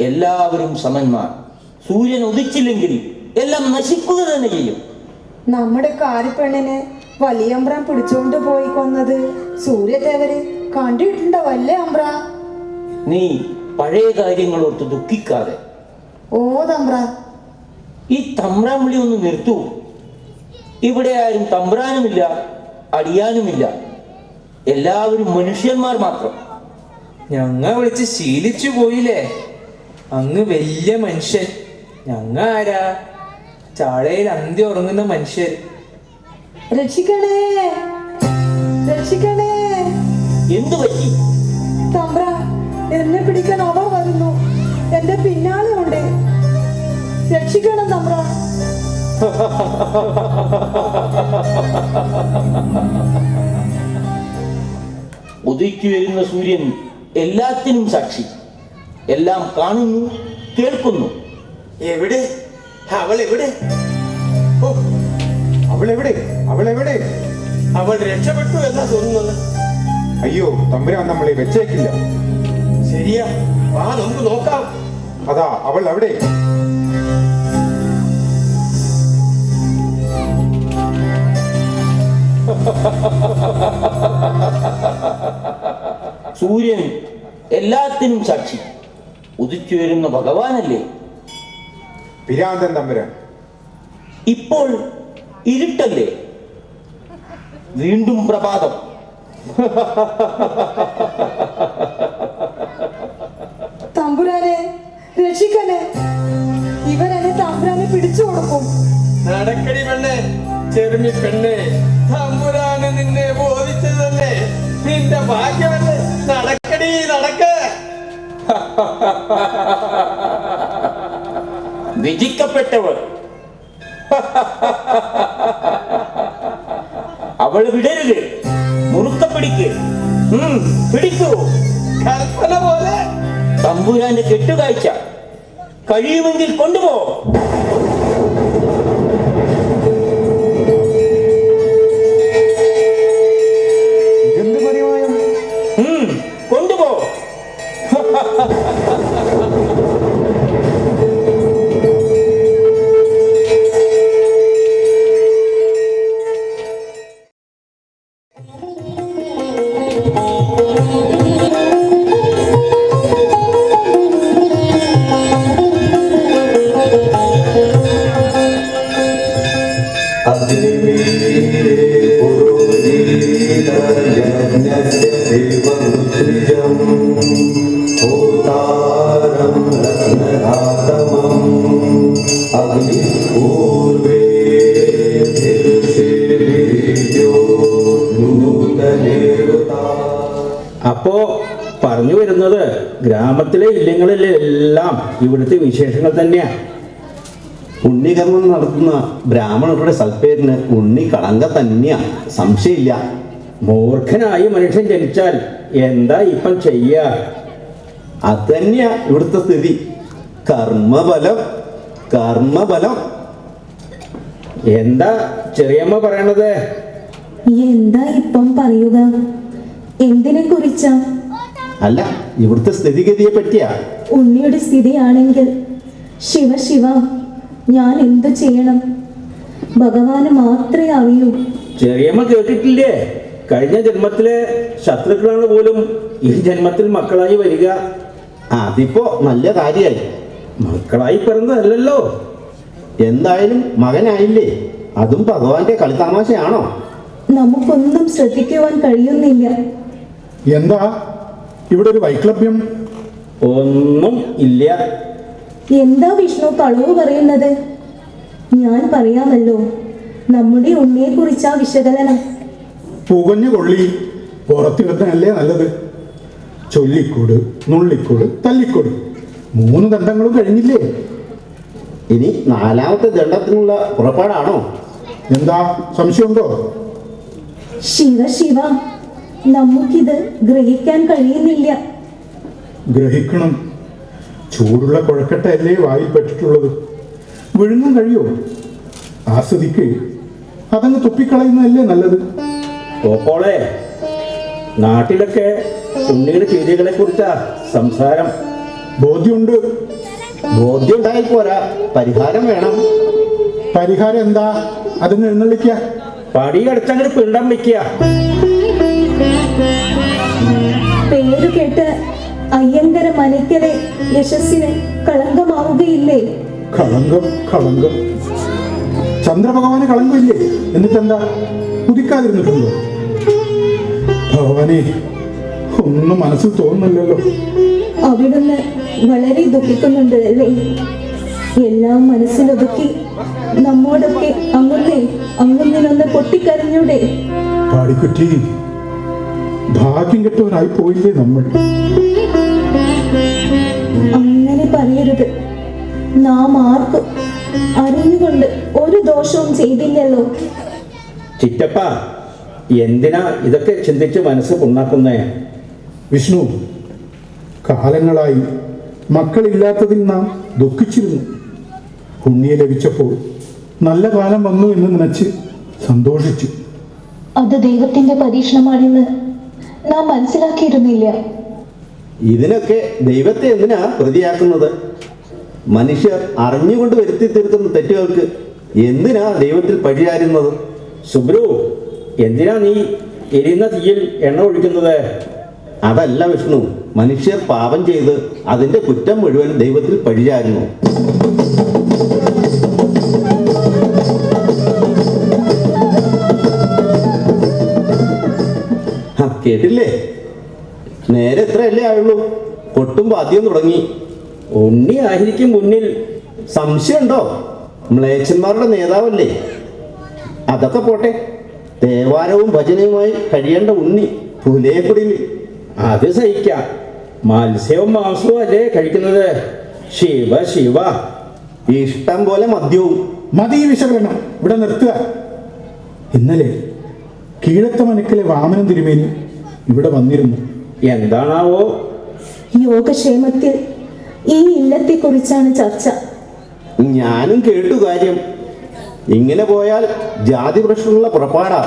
എല്ലാവരും സമന്മാർ. സൂര്യൻ ഉദിച്ചില്ലെങ്കിൽ എല്ലാം നശിക്കുക തന്നെ ചെയ്യും. നമ്മുടെ കാരിപ്പെണ്ണിനെ വലിയമ്പ്ര പിടിച്ചോണ്ട് പോയി കൊന്നത് സൂര്യദേവര് കണ്ടിട്ടുണ്ടാവല്ലേ അമ്പ്ര? നീ പഴയ കാര്യങ്ങൾ ഓർത്ത് ദുഃഖിക്കാതെ. ഓ തമ്പ്ര, ഈ തമ്പ്രാൻ വിളി ഒന്ന് നിർത്തൂ. ഇവിടെ ആരും തമ്പ്രാനുമില്ല, അടിയാനുമില്ല. എല്ലാവരും മനുഷ്യന്മാർ മാത്രം. ഞങ്ങ വിളിച്ച് ശീലിച്ചു പോയില്ലേ? അങ്ങ് വലിയ മനുഷ്യൻ, ഞങ്ങ ആരാ? ചാളയിൽ അന്തി ഉറങ്ങുന്ന മനുഷ്യർ. രക്ഷിക്കണേ, രക്ഷിക്കണേ. എന്തു പറ്റി? തമ്പ്ര, എന്നെ പിടിക്കാൻ അവർ വരുന്നു. എന്റെ പിന്നാലെ ഉണ്ട്. രക്ഷിക്കണം തമ്പ്ര. ഉദിച്ചു വരുന്ന സൂര്യൻ എല്ലാത്തിനും സാക്ഷി. എല്ലാം കാണുന്നു, കേൾക്കുന്നു. എവിടെ അവൾ? എവിടെ? ഓ, അവളെവിടെ? അവളെവിടെ? അവൾ രക്ഷപ്പെട്ടു എന്നാ തോന്നുന്നത്. അയ്യോ, തമ്പുരാൻ നമ്മളെ വെച്ചേക്കില്ല. ശരിയാ, വാ നമുക്ക് നോക്കാം. അതാ അവൾ അവിടെ. സൂര്യൻ എല്ലാത്തിനും സാക്ഷി. ഉദിച്ചു വരുന്ന ഭഗവാനല്ലേ? പിരാന്തൻ തമ്പുരാൻ. ഇപ്പോൾ ഇരുട്ടല്ലേ? വീണ്ടും പ്രഭാതം. തമ്പുരാനെ രക്ഷിക്കണേ, ഇവരെന്നെ തമ്പുരാനെ പിടിച്ചു കൊടുക്കും. നടക്കടി പെണ്ണെ, ചെറുമി പെണ്ണെ, തമ്പുരാന് നിന്നെ ബോധിച്ചതല്ലേ നിന്റെ ഭാഗ്യമല്ലേ. നടക്കടി, നടക്ക. വിധിക്കപ്പെട്ടവൾ അവൾ വിടരുത്, മുറുക്ക പിടിക്ക്. പിടിക്കൂ. കൽപ്പന പോലെ. തമ്പുരാന്റെ കെട്ടുകാഴ്ച കഴിയുമെങ്കിൽ കൊണ്ടുപോ. ഇതെന്ത് പരിമായം? കൊണ്ടുപോ. അപ്പോ പറഞ്ഞു വരുന്നത് ഗ്രാമത്തിലെ ഇല്ലങ്ങളിലെല്ലാം ഇവിടുത്തെ വിശേഷങ്ങൾ തന്നെയാണ്. പുണ്യകർമ്മം നടത്തുന്ന ബ്രാഹ്മണരുടെ സൽപ്പേരിന് ഉണ്ണി കളങ്ക തന്നെയാ, സംശയമില്ല. മൂർഖനായി മനുഷ്യൻ ജനിച്ചാൽ എന്താ ഇപ്പം ചെയ്യാ? അത് തന്നെയാ ഇവിടുത്തെ സ്ഥിതി. കർമ്മബലം, കർമ്മബലം. എന്താ ചെറിയമ്മ പറയണത്? എന്താ ഇപ്പം പറയുക? എന്തിനെ കുറിച്ചാ? അല്ല, ഇവിടുത്തെ സ്ഥിതിഗതിയെ പറ്റിയാ. ഉണ്ണിയുടെ സ്ഥിതിയാണെങ്കിൽ ശിവ ശിവ, ഞാൻ എന്തു ചെയ്യണം? ഭഗവാന് മാത്രമേ അറിയൂ. ചെറിയമ്മ കേട്ടിട്ടില്ലേ, കഴിഞ്ഞ ജന്മത്തിലെ ശത്രുക്കളാണ് പോലും ഈ ജന്മത്തിൽ മക്കളായി വരിക. അതിപ്പോ നല്ല കാര്യമായി. മക്കളായി പിറന്നതല്ലല്ലോ. എന്തായാലും മകനായില്ലേ, അതും ഭഗവാന്റെ കളിത്താമാശയാണോ? നമുക്കൊന്നും ശ്രദ്ധിക്കുവാൻ കഴിയുന്നില്ല. എന്താ ഇവിടെ ഒരു വൈക്ലഭ്യം? ഒന്നും ഇല്ല. എന്താ വിഷ്ണു കളവ് പറയുന്നത്? ഞാൻ പറയാമല്ലോ, നമ്മുടെ ഉണ്ണിയെ കുറിച്ചാ വിശകലനം. പുകഞ്ഞു കൊള്ളി പുറത്തിടുന്നതല്ലേ നല്ലത്. ചൊല്ലിക്കൊട്, നുള്ളിക്കൊട്, തല്ലിക്കൊട്, 3 ദണ്ഡങ്ങളും കഴിഞ്ഞില്ലേ? ഇനി 4ാമത്തെ ദണ്ഡത്തിനുള്ള പുറപ്പാടാണോ? എന്താ സംശയമുണ്ടോ? ശിവ ശിവ, നമുക്കിത് ഗ്രഹിക്കാൻ കഴിയുന്നില്ല. ഗ്രഹിക്കണം. ചൂടുള്ള കുഴക്കട്ടയല്ലേ വായിൽപ്പെട്ടിട്ടുള്ളത്. വിഴുങ്ങാൻ കഴിയോ? ആസ്വദിക്ക്. അതങ്ങ് തുപ്പിക്കളയുന്നതല്ലേ നല്ലത്. ഓപ്പോളെ, നാട്ടിലൊക്കെ ഉണ്ണിയുടെ ചെയ്തികളെ കുറിച്ചാ സംസാരം. ബോധ്യമുണ്ട്. ബോധ്യം ഉണ്ടായി പോരാ, പരിഹാരം വേണം. പരിഹാരം എന്താ? അതിന് എഴുന്നള്ളിക്ക. പടിയടച്ചങ്ങോട്ട് പിണ്ടം വെക്കുക. പേര് കേട്ട് അയ്യങ്കര മനയ്ക്കലെ യശസ്സിന് കളങ്കമാവുകയില്ലേ? കളങ്കം, കളങ്കം. ചന്ദ്രഭഗവാന് കളങ്കമില്ലേ? എന്നിട്ടെന്താ ഉദിക്കാതിരുന്നിട്ടുണ്ടോ? ഭഗവാനെ, ഒന്നും മനസ്സിൽ തോന്നുന്നില്ലല്ലോ. അവിടുന്ന് വളരെ ദുഃഖിക്കുന്നുണ്ട് അല്ലേ? എല്ലാം മനസ്സിലൊതുക്കി നമ്മോടൊക്കെ അങ്ങുന്നിനൊന്ന് പൊട്ടിക്കരഞ്ഞൂടെ? പാടിക്കുറ്റി, ഭാഗ്യം കെട്ടവരായി പോയില്ലേ നമ്മൾ? അങ്ങനെ പറയരുത്. നാം ആർക്കും അറിഞ്ഞുകൊണ്ട് ഒരു ദോഷവും ചെയ്തില്ലല്ലോ. ചിറ്റപ്പ, എന്തിനാ ഇതൊക്കെ ചിന്തിച്ച് മനസ്സ് പുണ്ണാക്കുന്നേ? വിഷ്ണു, കാലങ്ങളായി മക്കളില്ലാത്തതിൽ നാം ദുഃഖിച്ചിരുന്നു. പുണ്യെ ലഭിച്ചപ്പോൾ നല്ല കാലം വന്നു എന്ന് നനച്ച് സന്തോഷിച്ചു. അത് ദൈവത്തിന്റെ പരീക്ഷണമാണെന്ന് നാം മനസ്സിലാക്കിയിരുന്നില്ല. ഇതിനൊക്കെ ദൈവത്തെ എന്തിനാ പ്രതിയാക്കുന്നത്? മനുഷ്യർ അറിഞ്ഞുകൊണ്ട് വരുത്തി തീർക്കുന്ന തെറ്റുകൾക്ക് എന്തിനാ ദൈവത്തിൽ പഴിയാരുന്നത്? സുബ്രു, എന്തിനാ നീ എരിയുന്ന തീയിൽ എണ്ണ ഒഴിക്കുന്നത്? അതല്ല വിഷ്ണു, മനുഷ്യർ പാപം ചെയ്ത് അതിന്റെ കുറ്റം മുഴുവൻ ദൈവത്തിൽ പഴിയായിരുന്നു. കേട്ടില്ലേ? നേരെ എത്രയല്ലേ ആയുള്ളൂ, കൊട്ടുമ്പോ ആദ്യം തുടങ്ങി. ഉണ്ണി ആയിരിക്കും മുന്നിൽ. സംശയമുണ്ടോ? മ്ലേച്ഛന്മാരുടെ നേതാവല്ലേ. അതൊക്കെ പോട്ടെ, ദേവാലയവും ഭജനയുമായി കഴിയേണ്ട ഉണ്ണി പുലേക്കുടിയിൽ അത് സഹിക്കാം. മത്സ്യവും മാംസവും അല്ലേ കഴിക്കുന്നത്? ശിവ ശിവ. ഇഷ്ടം പോലെ മദ്യവും. മതി വിശകലനം, ഇവിടെ നിർത്തുക. ഇന്നലെ കീഴത്തമനക്കിലെ വാമനൻ തിരുമേനി ഇവിടെ വന്നിരുന്നു. എന്താണാവോ? യോഗക്ഷേമത്തിൽ ഈ ഇല്ലത്തെക്കുറിച്ചാണ് ചർച്ച. ഞാനും കേട്ടു കാര്യം. ഇങ്ങനെ പോയാൽ ജാതി പ്രശ്നമുള്ള പുറപ്പാടാ.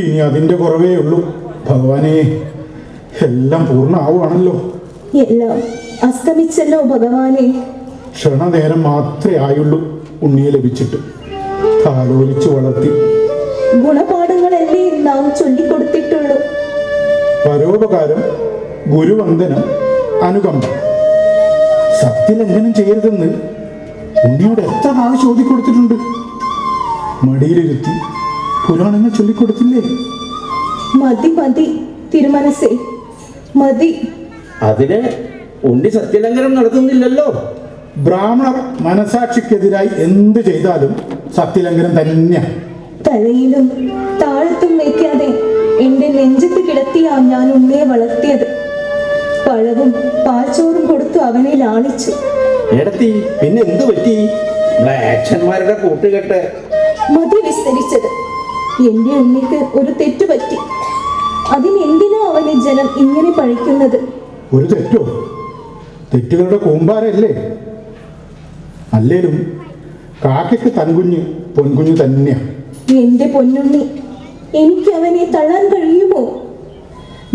ഇനി അതിൻ്റെ കുറവേ ഉള്ളൂ. ഭഗവാനെ, എല്ലാം പൂർണ്ണമാവുകയാണല്ലോ. എല്ലാം അസ്തമിച്ചല്ലോ ഭഗവാനെ. ക്ഷണനേരം മാത്രമേ ആയുള്ളൂ ഉണ്ണിയെ ലഭിച്ചിട്ട്. താലോലിച്ചു വളർത്തി. ഗുണപാഠങ്ങളല്ലേ നാം ചൊല്ലിക്കൊടുത്തിട്ടുള്ളൂ. പരോപകാരം, ഗുരുവന്ദനം, അനുകമ്പ. സത്യലംഘനം ചെയ്യരുതെന്ന് ഉണ്ണിയോട് എത്ര നാൾ ചോദിക്കൊടുത്തിട്ടുണ്ട്. മടിയിലിരുത്തി പുരാണങ്ങൾ ചൊല്ലിക്കൊടുത്തില്ലേ? മതി മതി തിരുമനസേ, മതി. അതിന് ഉണ്ണി സത്യലംഘനം നടത്തുന്നില്ലല്ലോ. ബ്രാഹ്മണർ മനസാക്ഷിക്കെതിരായി എന്ത് ചെയ്താലും സത്യലംഘനം തന്നെയാണ്. തലയിലും താഴത്തും വയ്ക്കാതെ എന്റെ നെഞ്ചത്ത് കിടത്തിയാ ഞാൻ ഉണ്ണിയെ വളർത്തിയത്. പഴവും പാൽച്ചോറും കൊടുത്തു അവനെ ലാളിച്ചു. എടത്തി, പിന്നെ എന്ത് പറ്റി? മ്ലേച്ഛന്മാരുടെ കൂട്ടുകെട്ട്. മതി വിസ്തരിച്ചത്. എന്റെ ഉണ്ണിക്ക് ഒരു തെറ്റ് പറ്റി. അതിനെന്തിനാ അവനെ ജനം ഇങ്ങനെ പഴിക്കുന്നത്? ഒരു തെറ്റോ? തെറ്റുകളുടെ കൂമ്പാരല്ലേ? അല്ലേലും കാക്കയ്ക്ക് തൻകുഞ്ഞ് പൊൻകുഞ്ഞ് തന്നെയാണ്. എന്റെ പൊന്നുണ്ണി, എനിക്ക് അവനെ തള്ളാൻ കഴിയുമോ?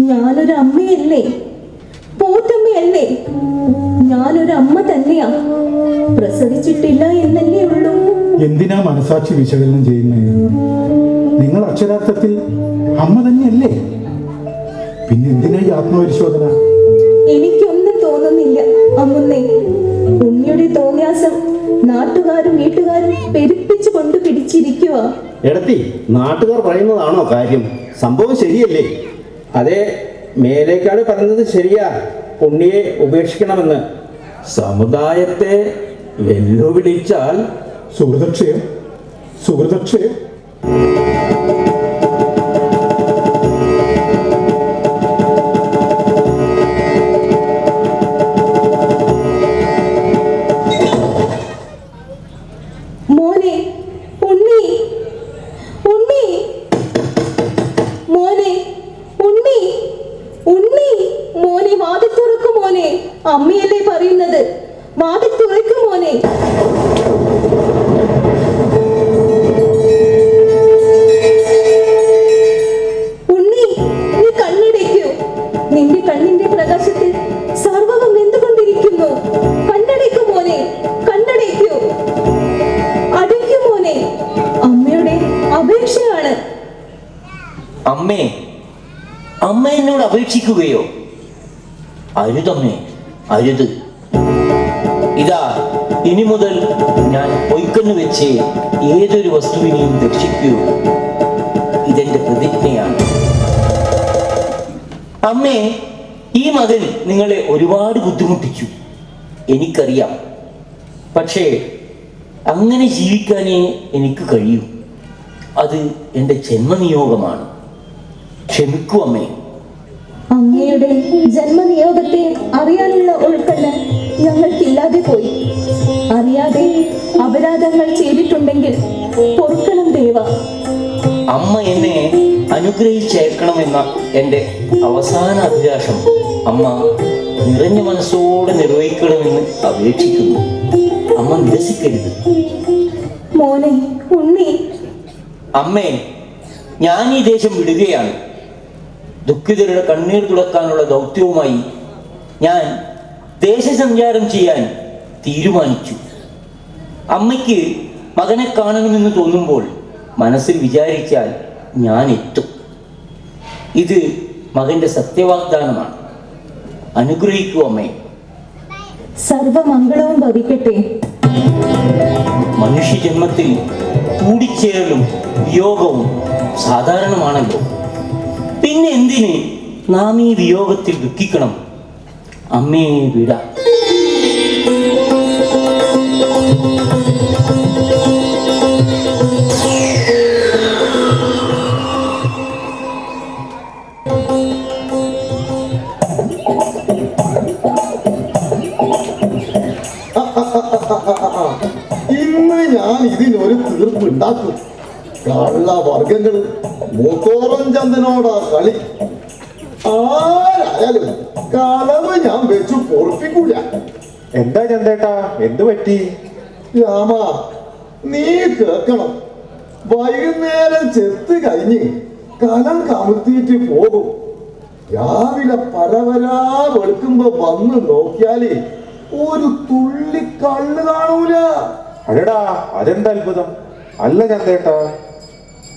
ഞാനൊരു അമ്മയല്ലേ, പോറ്റമ്മയല്ലേ? ഞാനൊരു അമ്മ തന്നെയാ. പ്രസവിച്ചിട്ടില്ല എന്നല്ലേ ഉള്ളൂ. എന്തിനാ മനസാക്ഷി വിശകലനം ചെയ്യുന്നത്? നിങ്ങൾ അക്ഷരാർത്ഥത്തിൽ അമ്മ തന്നെയല്ലേ? പിന്നെ എന്തിനാ ഈ ആത്മപരിശോധന? എനിക്കൊന്നും തോന്നുന്നില്ല അമ്മുന്നേ. ഉണ്ണിയുടെ തോന്നിയാസം നാട്ടുകാരും വീട്ടുകാരും പെരുപ്പിച്ചു കൊണ്ട് പിടിച്ചിരിക്കുക. എടത്തി, നാട്ടുകാർ പറയുന്നതാണോ കാര്യം? സംഭവം ശരിയല്ലേ? അതെ, മേലേക്കാട് പറഞ്ഞത് ശരിയാ. ഉണ്ണിയെ ഉപേക്ഷിക്കണമെന്ന്. സമുദായത്തെ വെല്ലുവിളിച്ചാൽ സുഹൃതക്ഷയം, സുഹൃതക്ഷയം. മോനെ, ഉണ്ണി, ഉണ്ണി, മോനെ, ഉണ്ണി, ഉണ്ണി, മോനെ വാതിൽ തുറക്കു മോനെ. അമ്മയല്ലേ പറയുന്നത്, വാതിൽ തുറക്കു മോനെ. ഉണ്ണി, നീ കണ്ണടയ്ക്കൂ. നിന്റെ കണ്ണിന്റെ പ്രകാശത്തിൽ സർവ്വവും വെന്തുകൊണ്ടിരിക്കുന്നു. കണ്ണടയ്ക്കൂ മോനെ, കണ്ണടയ്ക്കൂ. അടയ്ക്കൂ മോനെ. അമ്മയുടെ അപേക്ഷയാണ്. അമ്മേ, അമ്മ എന്നോട് അപേക്ഷിക്കുകയോ? അരുതമ്മേ, അരുത്. ഇതാ, ഇനി മുതൽ ഞാൻ പൊയ്ക്കന്ന് വെച്ച് ഏതൊരു വസ്തുവിനെയും ദർശിക്കുകയുള്ളൂ. ഇതെന്റെ പ്രതിജ്ഞയാണ്. അമ്മേ, ഈ മകൻ നിങ്ങളെ ഒരുപാട് ബുദ്ധിമുട്ടിച്ചു, എനിക്കറിയാം. പക്ഷേ അങ്ങനെ ജീവിക്കാനേ എനിക്ക് കഴിയൂ. അത് എൻ്റെ ജന്മനിയോഗമാണ്. ക്ഷമിക്കൂ അമ്മേ. അങ്ങയുടെ ജന്മനിയോഗത്തെ അറിയാനുള്ള ഉൾക്കണ്ണ് ഞങ്ങൾക്കില്ലാതെ പോയി. അറിയാതെ അപരാധങ്ങൾ ചെയ്തിട്ടുണ്ടെങ്കിൽ പൊറുക്കണം ദേവ. അമ്മ എന്നെ അനുഗ്രഹിച്ചേക്കണമെന്ന എൻ്റെ അവസാന അഭിലാഷം അമ്മ നിറഞ്ഞ മനസ്സോടെ നിർവഹിക്കണമെന്ന് അപേക്ഷിക്കുന്നു. അമ്മ നിരസിക്കരുത്. മോനെ, ഉണ്ണി. അമ്മേ, ഞാൻ ഈ ദേശം വിടുകയാണ്. ദുഃഖിതരുടെ കണ്ണീർ തുടക്കാനുള്ള ദൗത്യവുമായി ഞാൻ ദേശസഞ്ചാരം ചെയ്യാൻ തീരുമാനിച്ചു. അമ്മയ്ക്ക് മകനെ കാണണമെന്ന് തോന്നുമ്പോൾ മനസ്സിൽ വിചാരിച്ചാൽ ഞാൻ എത്തും. ഇത് മകന്റെ സത്യവാഗ്ദാനമാണ്. അനുഗ്രഹിക്കൂ അമ്മേ. സർവമംഗളവും ഭവിക്കട്ടെ. മനുഷ്യജന്മത്തിൽ കൂടിച്ചേരലും വിയോഗവും സാധാരണമാണല്ലോ. പിന്നെ എന്തിന് നാം ഈ വിയോഗത്തിൽ ദുഃഖിക്കണം. അമ്മയെ വിട. ഇന്ന് ഞാൻ ഇതിനൊരു തീർപ്പുണ്ടാക്കും. കള്ളവർഗങ്ങള് മൂത്തോറം ചന്ദനോടാ കളി. ആരായാലും കളവ് ഞാൻ വെച്ചു പൊറപ്പിക്കൂല. എന്താ ചന്തേട്ടാ, എന്തു പറ്റി? രാമ, നീ കേക്കണം. വൈകുന്നേരം ചെത്ത് കഴിഞ്ഞ് കലം കമർത്തിയിട്ട് പോകും. രാവിലെ പരവരാ വെളുക്കുമ്പോ വന്ന് നോക്കിയാല് ഒരു തുള്ളി കള്ള് കാണൂല. അടടാ, അതെന്താ അത്ഭുതം. അല്ല ചന്തേട്ടാ,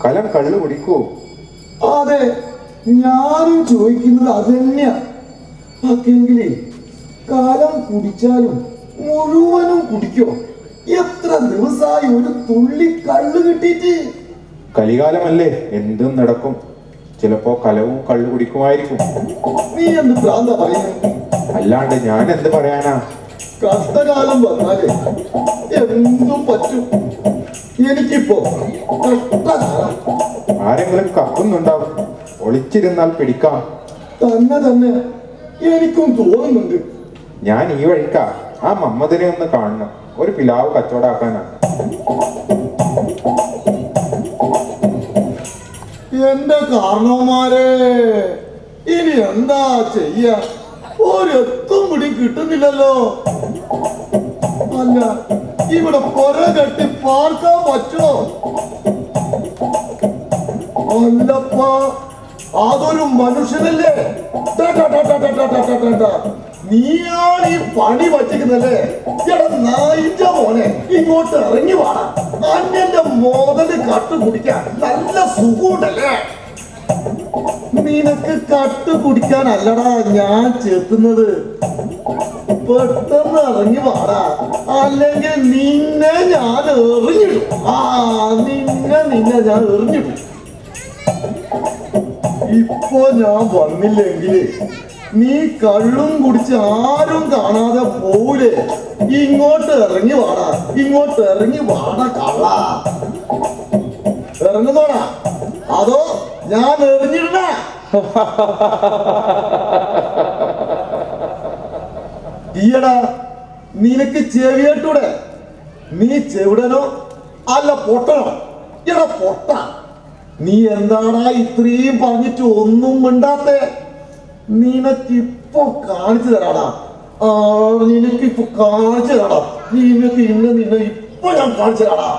കലം കള്ളു കുടിക്കൂ? അതെ, ഞാനും ചോദിക്കുന്നത് അതന്നെയാ. അക്കെങ്കിലേ കലം കുടിച്ചാലും മുഴുവനും കുടിക്കോ? എത്ര ദിവസമായി ഒരു തുള്ളി കള്ള് കിട്ടിയിട്ട്? കലികാലമല്ലേ, എന്തും നടക്കും. ചിലപ്പോ കലവും കള്ളു കുടിക്കുമായിരിക്കും. നീ എന്ത് ഭ്രാന്താ പറയുന്നത്? അല്ലാണ്ട് ഞാൻ എന്ത് പറയാനാ? കഷ്ടകാലം വന്നാലേ എന്തും പറ്റും. എനിക്കിപ്പോ കഷ്ടകാലം. ആരെങ്കിലും കക്കുന്നുണ്ടാവും. ഒളിച്ചിരുന്നാൽ പിടിക്കാം. തന്നെ എനിക്കും തോന്നുന്നുണ്ട്. ഞാൻ ഈ വഴിക്കാ ആ മമ്മദിനെ ഒന്ന് കാണണം. ഒരു പിലാവ് കച്ചവടാക്കാനാ. എന്റെ കാരണവന്മാരെ, ഇനി എന്താ ചെയ്യ? ഒരെത്തും പിടി കിട്ടുന്നില്ലല്ലോ. അല്ല, ഇവിടെ പൊര കെട്ടി പാർക്കാൻ പറ്റുമോ? അല്ലപ്പാ, അതൊരു മനുഷ്യനല്ലേ? നീയാണ് ഈ പണി വച്ചിരിക്കുന്നല്ലേ? എടാ നായിന്റെ മോനെ, ഇങ്ങോട്ട് ഇറങ്ങി വാടാ. അന്നെ മോതല് കട്ട് കുടിക്കാൻ നല്ല സുഖമുണ്ടല്ലേ? നിനക്ക് കട്ട് കുടിക്കാനല്ലടാ ഞാൻ ചെത്തുന്നത്. പെട്ടെന്ന് ഇറങ്ങി വാടാ, അല്ലെങ്കിൽ നിന്നെ ഞാൻ എറിഞ്ഞിടും. നിന്നെ ഞാൻ എറിഞ്ഞിടും. ഇപ്പൊ ഞാൻ വന്നില്ലെങ്കിൽ നീ കള്ളും കുടിച്ച് ആരും കാണാതെ പോവൂലേ? ഇങ്ങോട്ട് ഇറങ്ങി വാടാ, ഇങ്ങോട്ട് ഇറങ്ങി വാടാ കള്ള. ഇറങ്ങുന്നോടാ അതോ ഞാൻ എറിഞ്ഞിടണ? ഈയടാ, നിനക്ക് ചെവിയേട്ടൂടെ? നീ ചെവിടനോ അല്ല പൊട്ടനോ? എടാ പൊട്ട, നീ എന്താടാ ഇത്രയും പറഞ്ഞിട്ട് ഒന്നും മിണ്ടാത്തെ? നിനക്കിപ്പൊ കാണിച്ചു തരാടാ. നിനക്കിപ്പൊ കാണിച്ചു തരാടാ. നിനക്ക് നിന്നെ ഇപ്പൊ ഞാൻ കാണിച്ചു തരാടാ.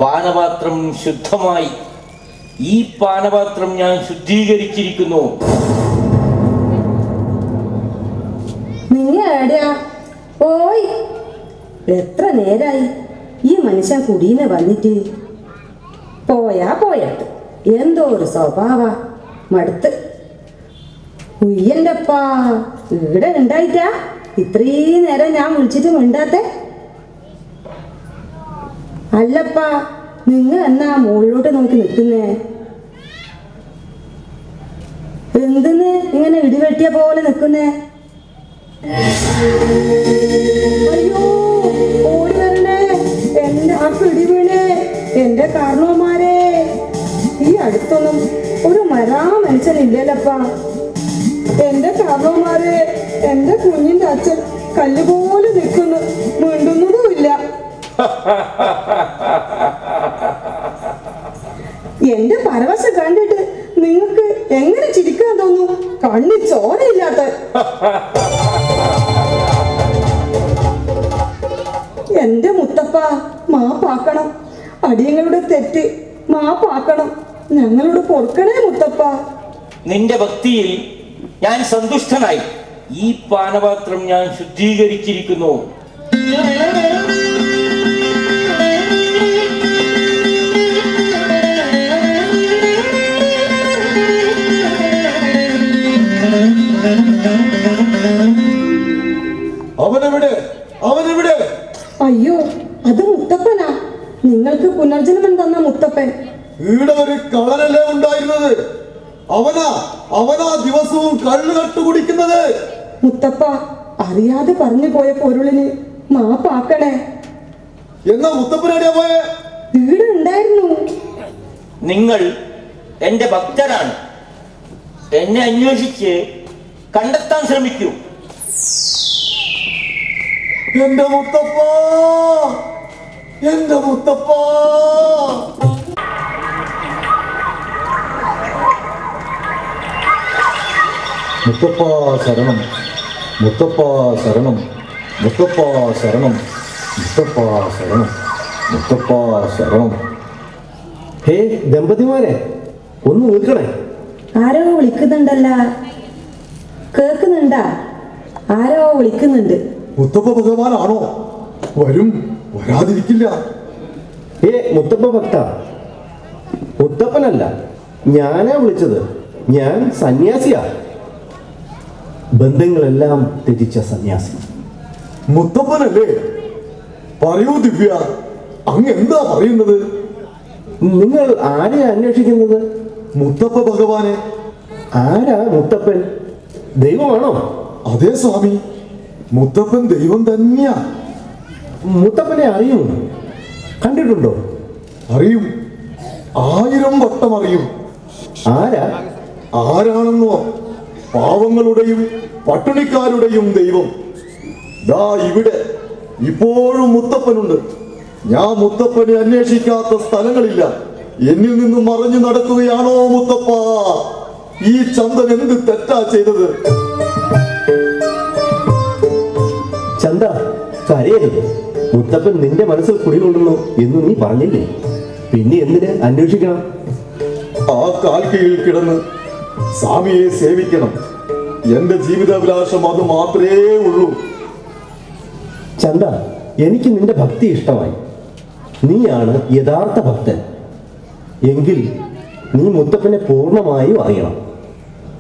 പാനപാത്രം ശുദ്ധമായി. ഈ പാനപാത്രം ഞാൻ ശുദ്ധീകരിച്ചിരിക്കുന്നു. ഓയ്, എത്ര നേരായി ഈ മനുഷ്യൻ കുടീന്ന് വന്നിട്ട്? പോയത് എന്തോ ഒരു സ്വഭാവ. മടുത്ത്. ഉയ്യൻ്റെപ്പാ, ഇവിടെ ഉണ്ടായിട്ടാ ഇത്രയും നേരം ഞാൻ വിളിച്ചിട്ട് മിണ്ടാത്തെ? അല്ലപ്പാ, നിങ്ങൾ എന്നാ മുകളിലോട്ട് നോക്കി നിൽക്കുന്നേ? എന്തിന്ന് ഇങ്ങനെ ഇടിവെട്ടിയ പോലെ നിൽക്കുന്നേ? അയ്യോ, ഓടി വരണേ, എന്റെ ആ പിടി വീണേ. എന്റെ കാരണവന്മാരെ, ഈ അടുത്തൊന്നും ഒരു മനുഷ്യനില്ലല്ലപ്പാ. എന്റെ കാരണവന്മാരെ, എന്റെ കുഞ്ഞിന്റെ അച്ഛൻ കല്ലുപോലെ നിൽക്കുന്നു, മിണ്ടുന്നതുമില്ല. എന്റെ പരവശം കണ്ടിട്ട് നിങ്ങൾക്ക് എങ്ങനെ ചിരിക്കാൻ തോന്നും? കണ്ണി ചോരയില്ലാത്ത. എന്റെ മുത്തപ്പ, മാപ്പാക്കണം. അടിയങ്ങളുടെ തെറ്റ് മാപ്പാക്കണം. ഞങ്ങളോട് പൊറുക്കണേ മുത്തപ്പ. നിന്റെ ഭക്തിയിൽ ഞാൻ സന്തുഷ്ടനായി. ഈ പാനപാത്രം ഞാൻ ശുദ്ധീകരിച്ചിരിക്കുന്നു. അവനെവിടെ? അവനെവിടെ? അയ്യോ, അത് മുത്തപ്പനാ. നിങ്ങൾക്ക് പുനർജന്മം തന്ന മുത്തപ്പൻ. ഇവിടെ ഒരു കളനല്ലേ ഉണ്ടായിരുന്നത്? അവനാ ദിവസവും കള്ളു കട്ടു കുടിക്കുന്നത്. മുത്തപ്പ, അറിയാതെ പറഞ്ഞു പോയ പൊരുളിന് മാപ്പാക്കണേ. എന്നാ മുത്തപ്പനെവിടെയാ പോയെ? ഇവിടെ ഉണ്ടായിരുന്നു. നിങ്ങൾ എന്റെ ഭക്തരാണ്. എന്നെ അന്വേഷിച്ച് കണ്ടെത്താൻ ശ്രമിക്കൂ. എന്റെ മുത്തപ്പ, എന്റെ മുത്തപ്പ. മുത്തപ്പ ശരണം, മുത്തപ്പ ശരണം, മുത്തപ്പ ശരണം, മുത്തപ്പ ശരണം, മുത്തപ്പ ശരണം. ഹേ ദമ്പതിമാരെ, ഒന്ന് നിൽക്കണേ. ആരോ വിളിക്കുന്നുണ്ടല്ല. കേൾക്കുന്നുണ്ടാ? ആരോ വിളിക്കുന്നുണ്ട്. മുത്തപ്പ ഭഗവാനാണോ? വരും, വരാതിരിക്കില്ല. ഹേ മുത്തപ്പ ഭക്ത, മുത്തപ്പനല്ല, ഞാനാ വിളിച്ചത്. ഞാൻ സന്യാസിയാ, ബന്ധങ്ങളെല്ലാം ത്യജിച്ച സന്യാസി. മുത്തപ്പനല്ലേ? പറയൂ ദിവ്യ, അങ്ങ് എന്താ പറയുന്നത്? നിങ്ങൾ ആരെയാ അന്വേഷിക്കുന്നത്? മുത്തപ്പ ഭഗവാനെ. ആരാ മുത്തപ്പൻ? ദൈവമാണോ? അതെ സ്വാമി, മുത്തപ്പൻ ദൈവം തന്നെയാ. മുത്തപ്പനെ അറിയും? കണ്ടിട്ടുണ്ടോ? അറിയും, 1000 വട്ടം അറിയും. ആരാ? ആരാണെന്നോ? പാവങ്ങളുടെയും പട്ടിണിക്കാരുടെയും ദൈവം. ദാ ഇവിടെ ഇപ്പോഴും മുത്തപ്പനുണ്ട്. ഞാൻ മുത്തപ്പനെ അന്വേഷിക്കാത്ത സ്ഥലങ്ങളില്ല. എന്നിൽ നിന്നും മറഞ്ഞു നടക്കുകയാണോ മുത്തപ്പ? ഈ ചന്ദൻ എന്ത് തെറ്റാ ചെയ്തത്? ചന്ദ, കരയരുത്. മുത്തപ്പൻ നിന്റെ മനസ്സിൽ കുടികൊള്ളുന്നു എന്ന് നീ പറഞ്ഞില്ലേ? പിന്നെ എന്തിന് അന്വേഷിക്കണം? ആ കാൽക്കീഴിൽ കിടന്ന് സ്വാമിയെ സേവിക്കണം. എന്റെ ജീവിതാഭിലാഷം അത് മാത്രമേ ഉള്ളൂ. ചന്ദ, എനിക്ക് നിന്റെ ഭക്തി ഇഷ്ടമായി. നീയാണ് യഥാർത്ഥ ഭക്തൻ. എങ്കിൽ നീ മുത്തപ്പനെ പൂർണ്ണമായും അറിയണം.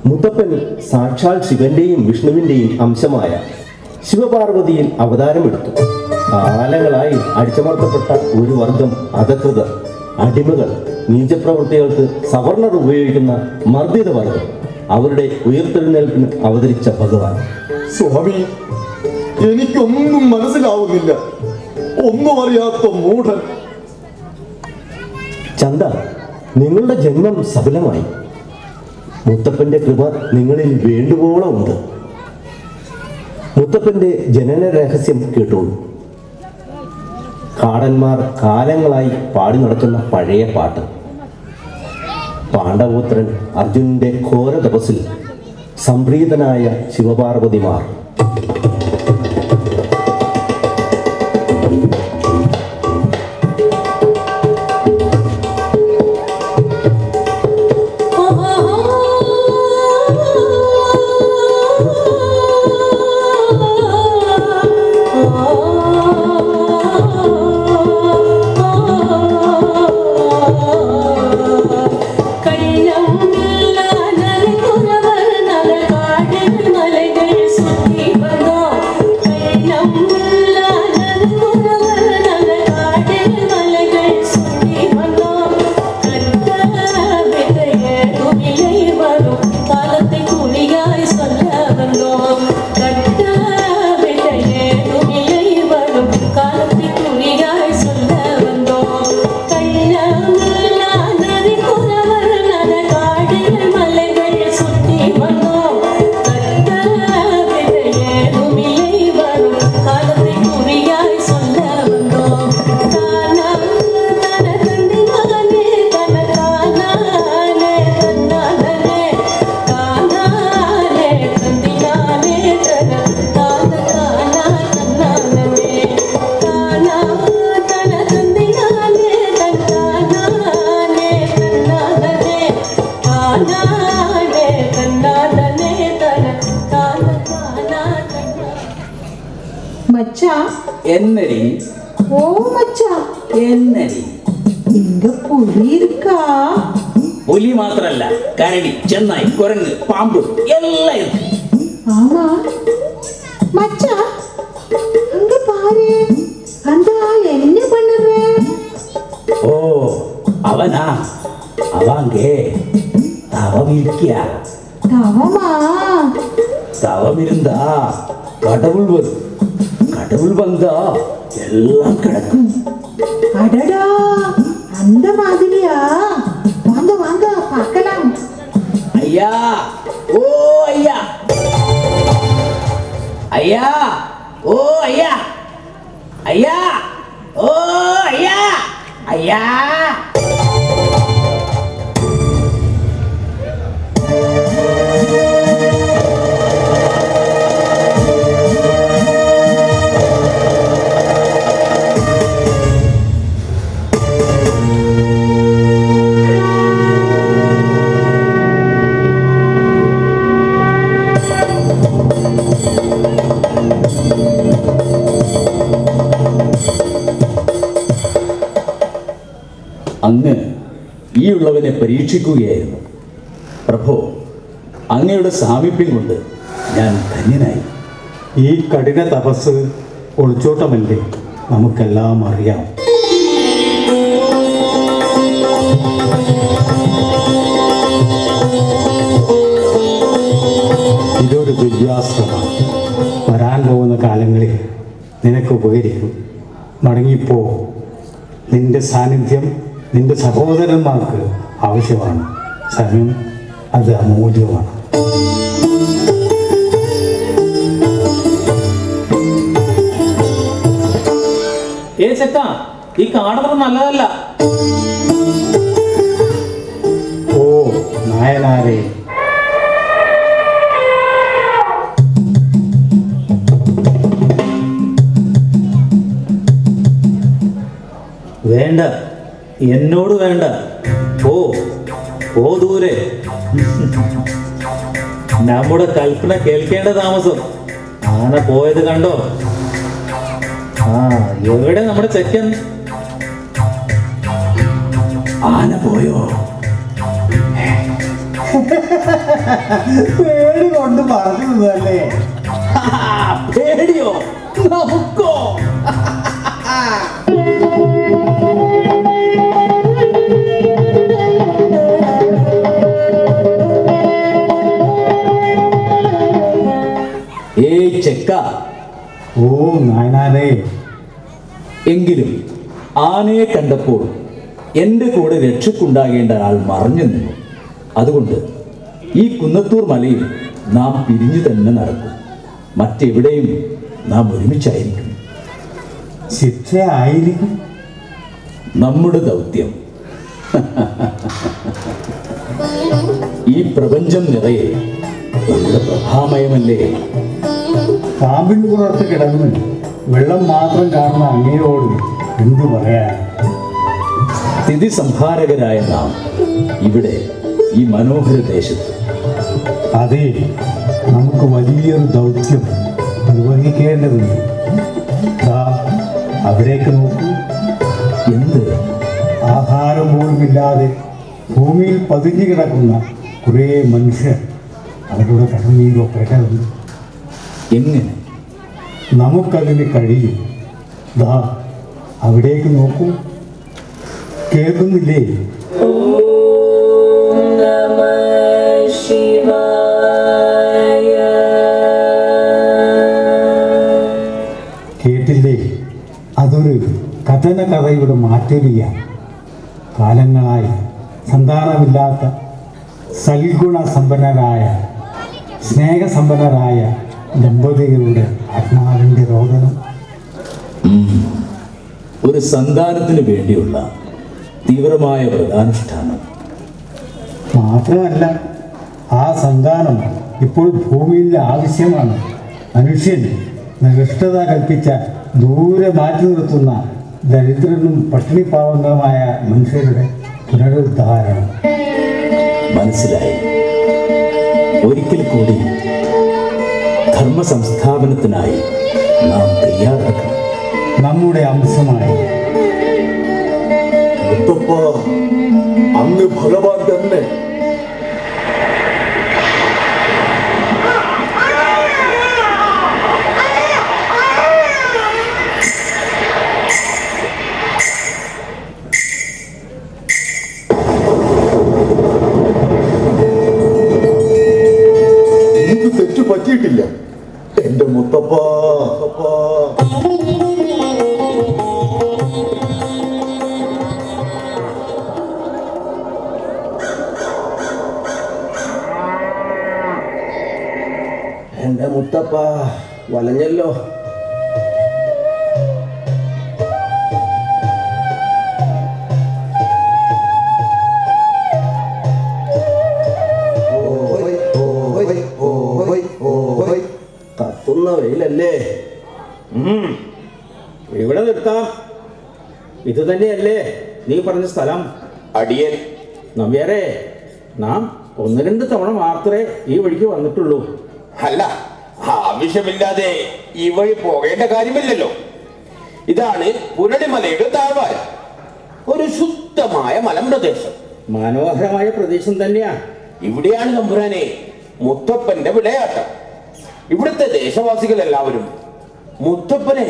മുത്തപ്പൻ സാക്ഷാൽ ശിവന്റെയും വിഷ്ണുവിന്റെയും അംശമായ ശിവപാർവതിയിൽ അവതാരമെടുത്തു. കാലങ്ങളായി അടിച്ചമർത്തപ്പെട്ട ഒരു വർഗം അധകൃതർ, അടിമകൾ, നീചപ്രവൃത്തികൾക്ക് സവർണർ ഉപയോഗിക്കുന്ന മർദ്ദിത വർഗം, അവരുടെ ഉയർത്തെഴുന്നേൽപ്പിന് അവതരിച്ച ഭഗവാൻ. സ്വാമി, എനിക്കൊന്നും മനസ്സിലാവുന്നില്ല. ഒന്നും അറിയാത്ത മൂഢൻ. ചന്ദ, നിങ്ങളുടെ ജന്മം സഫലമായി. മുത്തപ്പന്റെ കൃപ നിങ്ങളിൽ വേണ്ടുവോളം ഉണ്ട്. മുത്തപ്പന്റെ ജനന രഹസ്യം കേട്ടോളൂ. കാടന്മാർ കാലങ്ങളായി പാടി നടക്കുന്ന പഴയ പാട്ട്. പാണ്ഡവപുത്രൻ അർജുനന്റെ ഘോര തപസ്സിൽ സംപ്രീതനായ ശിവപാർവതിമാർ. എന്നടി ஓ மச்சா, എന്നടി இங்க புலி இருக்கா? പുലി മാത്രല്ല, കരടി, ചെന്നായി, കുരങ്ങ്, പാമ്പ് എല്ലാം ഇருக்கு. ஆமா மச்சா, தவமா? தவம் இருந்தா கடவுள் வரும். கடவுள் வந்தா எல்லாம் கிடக்கும். அடடா, அந்த மாதிரியா? வாங்க வாங்க பார்க்கலாம். ஐயா, ஓ ஐயா, ஐயா, ஓ ஐயா, ஐயா, ஓ ஐயா, ஐயா. അങ്ങ് ഈ ഉള്ളവനെ പരീക്ഷിക്കുകയായിരുന്നു. പ്രഭോ, അങ്ങയുടെ സാമീപ്യം കൊണ്ട് ഞാൻ ധന്യനായി. ഈ കഠിന തപസ് ഒളിച്ചോട്ടമല്ലേ, നമുക്കെല്ലാം അറിയാം. ഇതൊരു ദിവ്യാസ്ത്രമാണ്. വരാൻ പോകുന്ന കാലങ്ങളിൽ നിനക്ക് ഉപകരിക്കും. മടങ്ങിപ്പോ. നിന്റെ സാന്നിധ്യം നിന്റെ സഹോദരന്മാർക്ക് ആവശ്യമാണ്. സമയം അത് അമൂല്യമാണ്. ചെക്ക, ഈ കാടത്ര നല്ലതല്ല. ഓ നായനാരെ, വേണ്ട, എന്നോട് വേണ്ട. ഓ ദൂരെ. നമ്മുടെ കൽപ്പന കേൾക്കേണ്ട താമസം. ആന പോയത് കണ്ടോ? എവിടെ നമ്മുടെ ചെക്കൻ? ആന പോയോ? പേടി കൊണ്ട് പറഞ്ഞതല്ലേ. പേടിയോ? നമുക്കോ? ഏയ് ചെക്ക. ഓ നായനാരെ. എങ്കിലും ആനയെ കണ്ടപ്പോൾ എൻ്റെ കൂടെ രക്ഷക്കുണ്ടാകേണ്ട ആൾ മറഞ്ഞു നിന്നു. അതുകൊണ്ട് ഈ കുന്നത്തൂർ മലയിൽ നാം പിരിഞ്ഞു തന്നെ നടക്കും. മറ്റെവിടെയും നാം ഒരുമിച്ചായിരിക്കും. ശിക്ഷ ആയിരിക്കും നമ്മുടെ ദൗത്യം. ഈ പ്രപഞ്ചം നിറയെ നമ്മുടെ പ്രഭാമയമല്ലേ. പാമ്പിന് പുറത്ത് കിടന്ന് വെള്ളം മാത്രം കാണുന്ന അങ്ങയോട് എന്തു പറയാൻ? സ്ഥിതി സംഹാരകരായ നാം ഇവിടെ ഈ മനോഹര ദേശത്ത്. അതെ, നമുക്ക് വലിയൊരു ദൗത്യം നിർവഹിക്കേണ്ടതുണ്ട്. അവിടേക്ക് നോക്കൂ. എന്ത്? ആഹാരം പോലുമില്ലാതെ ഭൂമിയിൽ പതിഞ്ഞു കിടക്കുന്ന കുറേ മനുഷ്യർ അവരുടെ കടന്നീരൊപ്പേണ്ടതുണ്ട്. എങ്ങനെ? നമുക്കതിന് കഴിയും. അവിടേക്ക് നോക്കൂ. കേൾക്കുന്നില്ലേ? കേട്ടില്ലേ? അതൊരു കഥയുടെ മാറ്റൊലിയാണ്. കാലങ്ങളായി സന്താനമില്ലാത്ത സൽഗുണ സമ്പന്നരായ സ്നേഹസമ്പന്നരായ ദമ്പതികളുടെ ആത്മാവിൻ്റെ രോദനം. ഒരു സന്താനത്തിന് വേണ്ടിയുള്ള തീവ്രമായ വ്രതാനുഷ്ഠാനം മാത്രമല്ല, ആ സന്താനം ഇപ്പോൾ ഭൂമിയിൽ ആവശ്യമാണ്. മനുഷ്യൻ നിഷ്ഠത കൽപ്പിച്ച ദൂരെ മാറ്റി നിർത്തുന്ന ദരിദ്രനും പട്ടിണിപ്പാവങ്ങളുമായ മനുഷ്യരുടെ പുനരുദ്ധാരണം. മനസ്സിലായി. ഒരിക്കൽ കൂടി ധർമ്മ സംസ്ഥാപനത്തിനായി നാം തയ്യാറാക്കണം. നമ്മുടെ അംശമായി. അങ്ങ് ഭഗവാൻ തന്നെ. സമ്മതിക്കില്ല. എന്റെ മുത്തപ്പ. എന്റെ മുത്തപ്പ വലഞ്ഞല്ലോ. കത്തുന്ന വെയിലല്ലേ. ഇവിടെ നിർത്താം. ഇത് തന്നെയല്ലേ നീ പറഞ്ഞ സ്ഥലം? അടിയൻ. നമ്പ്യാരെ, നാം 1-2 തവണ മാത്രമേ ഈ വഴിക്ക് വന്നിട്ടുള്ളൂ. അല്ല, ആവശ്യമില്ലാതെ ഈ വഴി പോകേണ്ട കാര്യമില്ലല്ലോ. ഇതാണ് പുരളിമലയുടെ താഴ്വാരം. ഒരു ശുദ്ധമായ മലമ്പ്രദേശം. മനോഹരമായ പ്രദേശം തന്നെയാണ്. ഇവിടെയാണ് തമ്പുരാനെ മുത്തപ്പന്റെ വിളയാട്ടം. ഇവിടുത്തെ ദേശവാസികൾ എല്ലാവരും മുത്തപ്പനെ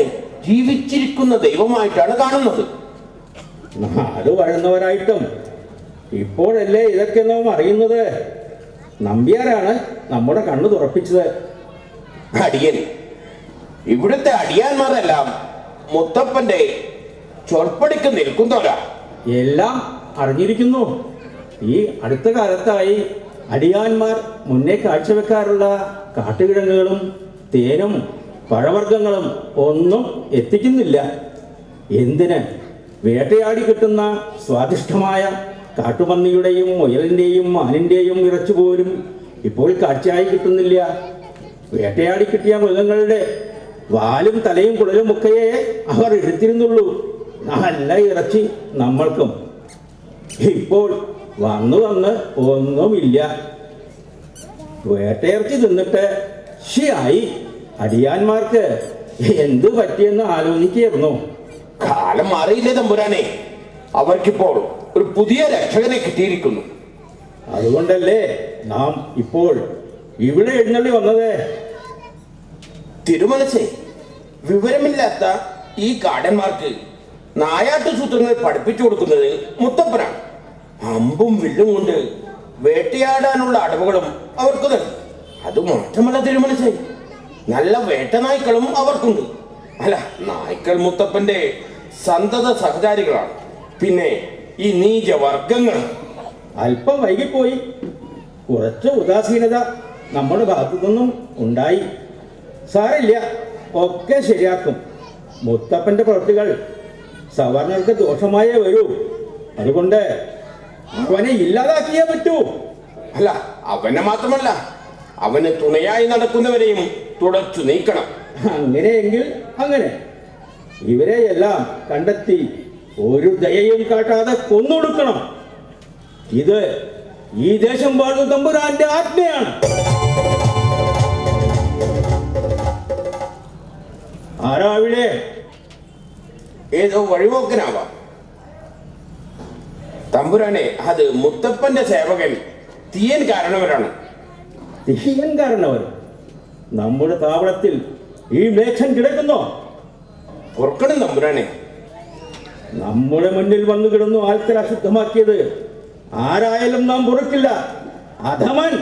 ജീവിച്ചിരിക്കുന്ന ദൈവമായിട്ടാണ് കാണുന്നത്. നാട് വഴുന്നവരായിട്ടും ഇപ്പോഴല്ലേ ഇതൊക്കെ നാം അറിയുന്നത്. നമ്പ്യാരാണ് നമ്മുടെ കണ്ണു തുറപ്പിച്ചത്. അടിയൻ, ഇവിടുത്തെ അടിയാന്മാരെല്ലാം മുത്തപ്പന്റെ ചൊൽപ്പടിക്ക് നിൽക്കുന്നവരാ. എല്ലാം അറിഞ്ഞിരിക്കുന്നു. ഈ അടുത്ത കാലത്തായി അടിയാന്മാർ മുന്നേ കാഴ്ചവെക്കാറുള്ള കാട്ടുകിഴങ്ങുകളും തേനും പഴവർഗ്ഗങ്ങളും ഒന്നും എത്തിക്കുന്നില്ല. എന്തിന്? വേട്ടയാടി കിട്ടുന്ന സ്വാദിഷ്ടമായ കാട്ടുപന്നിയുടെയും മുയലിൻ്റെയും മാനിൻ്റെയും ഇറച്ചി പോലും ഇപ്പോൾ കാഴ്ചയായി കിട്ടുന്നില്ല. വേട്ടയാടി കിട്ടിയ മൃഗങ്ങളുടെ വാലും തലയും കുടലും ഒക്കെയേ അവർ എടുത്തിരുന്നുള്ളൂ. നല്ല ഇറച്ചി നമ്മൾക്കും. ഇപ്പോൾ വന്ന് ഒന്നുമില്ല. വേട്ടയിറച്ചി തിന്നിട്ട് ശിയായി. അടിയാന്മാർക്ക് എന്ത് പറ്റിയെന്ന് ആലോചിക്കായിരുന്നു. കാലം മാറിയില്ലേ തമ്പുരാനെ? അവർക്കിപ്പോൾ ഒരു പുതിയ രക്ഷകനെ കിട്ടിയിരിക്കുന്നു. അതുകൊണ്ടല്ലേ നാം ഇപ്പോൾ ഇവിടെ എഴുന്നള്ളി വന്നത്. തിരുമനസേ, വിവരമില്ലാത്ത ഈ കാടന്മാർക്ക് നായാട്ടു സൂത്രങ്ങൾ പഠിപ്പിച്ചു കൊടുക്കുന്നത് മുത്തപ്പനാണ്. അമ്പും വില്ലും കൊണ്ട് വേട്ടയാടാനുള്ള അടവുകളും അവർക്ക് നൽകും. അത് മാത്രമല്ല തിരുമനസേ, നല്ല വേട്ടനായ്ക്കളും അവർക്കുണ്ട്. അല്ല, നായ്ക്കൾ മുത്തപ്പന്റെ സന്തത സഹചാരികളാണ്. പിന്നെ ഈ നീചവർഗങ്ങൾ. അല്പം വൈകിപ്പോയി. കുറച്ച് ഉദാസീനത നമ്മുടെ ഭാഗത്തു നിന്നും ഉണ്ടായി. സാരില്ല, ഒക്കെ ശരിയാക്കും. മുത്തപ്പന്റെ പ്രവൃത്തികൾ സവർണർക്ക് ദോഷമായേ വരൂ. അതുകൊണ്ട് അവനെ ഇല്ലാതാക്കിയേ പറ്റൂ. അല്ല, അവനെ മാത്രമല്ല, അവന് തുണയായി നടക്കുന്നവരെയും തുടച്ചു നീക്കണം. അങ്ങനെയെങ്കിൽ അങ്ങനെ. ഇവരെയെല്ലാം കണ്ടെത്തി ഒരു ദയയും കാട്ടാതെ കൊന്നൊടുക്കണം. ഇത് ഈ ദേശം വാഴുന്ന തമ്പുരാന്റെ ആജ്ഞയാണ്. ആരാവിടെ? ഏതോ വഴിപോക്കനാവാം തമ്പുരാനെ. അത് മുത്തപ്പന്റെ സേവകൻ തീയൻ കാരണവരാണ്. തീയൻ കാരണവർ? നമ്മുടെ താവളത്തിൽ ഈ മേഘൻ കിടക്കുന്നോ? പൊറുക്കണം തമ്പുരാനെ. നമ്മുടെ മുന്നിൽ വന്നു കിടന്നു ആൾക്കാർ അശുദ്ധമാക്കിയത് ആരായാലും നാം പൊറുക്കില്ല. അധമൻ!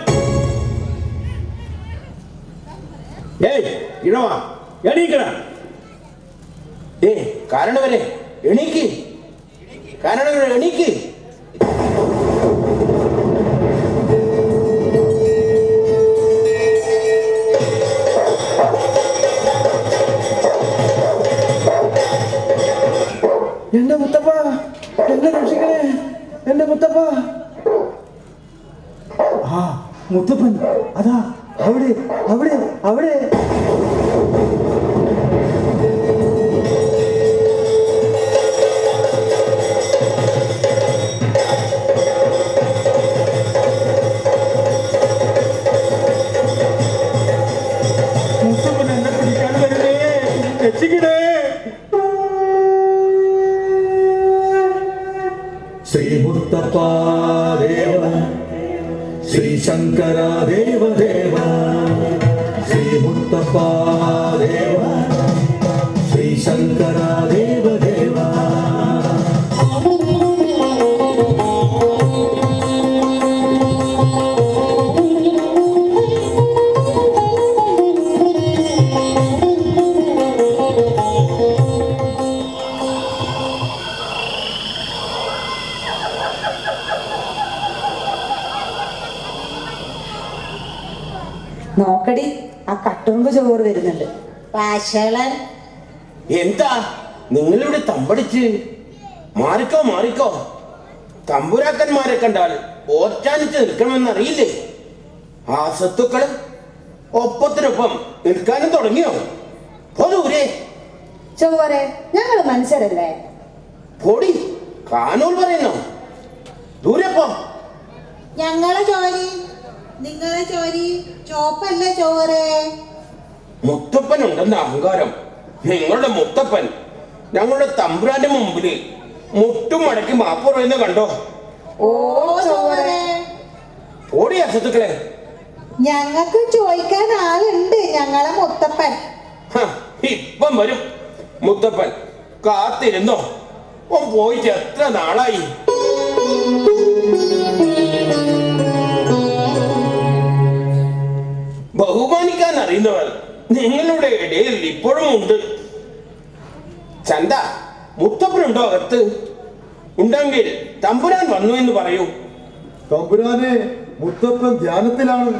ഏയ് ഇടവാ, എണീക്കണ. കാരണവരെ എണീക്ക്, കാരണവരെ എണീക്ക്. എന്റെ മുത്തപ്പ, എന്നെ രക്ഷിക്കണേ, എന്റെ മുത്തപ്പ. ആ മുത്തപ്പൻ അതാ അവിടെ അവിടെ അവിടെ. മുത്തപ്പൻ എന്നെ പിടിക്കാൻ വരുന്നേ, രക്ഷിക്കണേ. ശ്രീ മുത്തപ്പ ദേവ, ശ്രീ ശങ്കര ദേവ ദേവ, ശ്രീ മുത്തപ്പ ദേവ, ശ്രീ ശങ്കര ദേവ ദേവ. കട്ടുറുമ്പ് ചോറ് വരുന്നുണ്ട്. പാശളൻ എന്താ നിങ്ങളിവിടെ തമ്പടിച്ച്? മാറിക്കോ മാറിക്കോ. തമ്പുരാക്കന്മാരെ കണ്ടാൽ ഓർച്ചാനിച്ച് നിൽക്കണമെന്നറിയില്ലേ? ആ സത്തുക്കള് ഒപ്പത്തിനൊപ്പം നിൽക്കാനും തുടങ്ങിയോ? പോരൂരേ ചോറെ, ഞങ്ങൾ മനുഷ്യരല്ലേ? പൊടി കാനൂൽ പറയുന്നോ? ദൂരെ പോ. ഞങ്ങളെ ജോലി നിങ്ങളെ ജോലി ചോപ്പല്ലേ ചോറ്. മുത്തപ്പൻ ഉണ്ടെന്ന അഹങ്കാരം. നിങ്ങളുടെ മുത്തപ്പൻ ഞങ്ങളുടെ തമ്പുരാന്റെ മുമ്പില് മുട്ടും മടക്കി മാപ്പ് പറയുന്നത് കണ്ടോ? ഓ ചോറ്, ഓടി അസത്തുക്കളെ. ഞങ്ങൾക്ക് ചോദിക്കാൻ ആളുണ്ട്. ഞങ്ങളെ മുത്തപ്പൻ ഇപ്പം വരും മുത്തപ്പൻ. കാത്തിരുന്നോ? ഓൻ പോയിട്ട് എത്ര നാളായി? ബഹുമാനിക്കാൻ അറിയുന്നവർ നിങ്ങളുടെ ഇടയിൽ ഇപ്പോഴും ഉണ്ട്. ചന്ത, മുത്തപ്പനുണ്ടോ അകത്ത്? ഉണ്ടെങ്കിൽ തമ്പുരാൻ വന്നു എന്ന് പറയൂ. തമ്പുരാനെ, മുത്തപ്പൻ ധ്യാനത്തിലാണ്.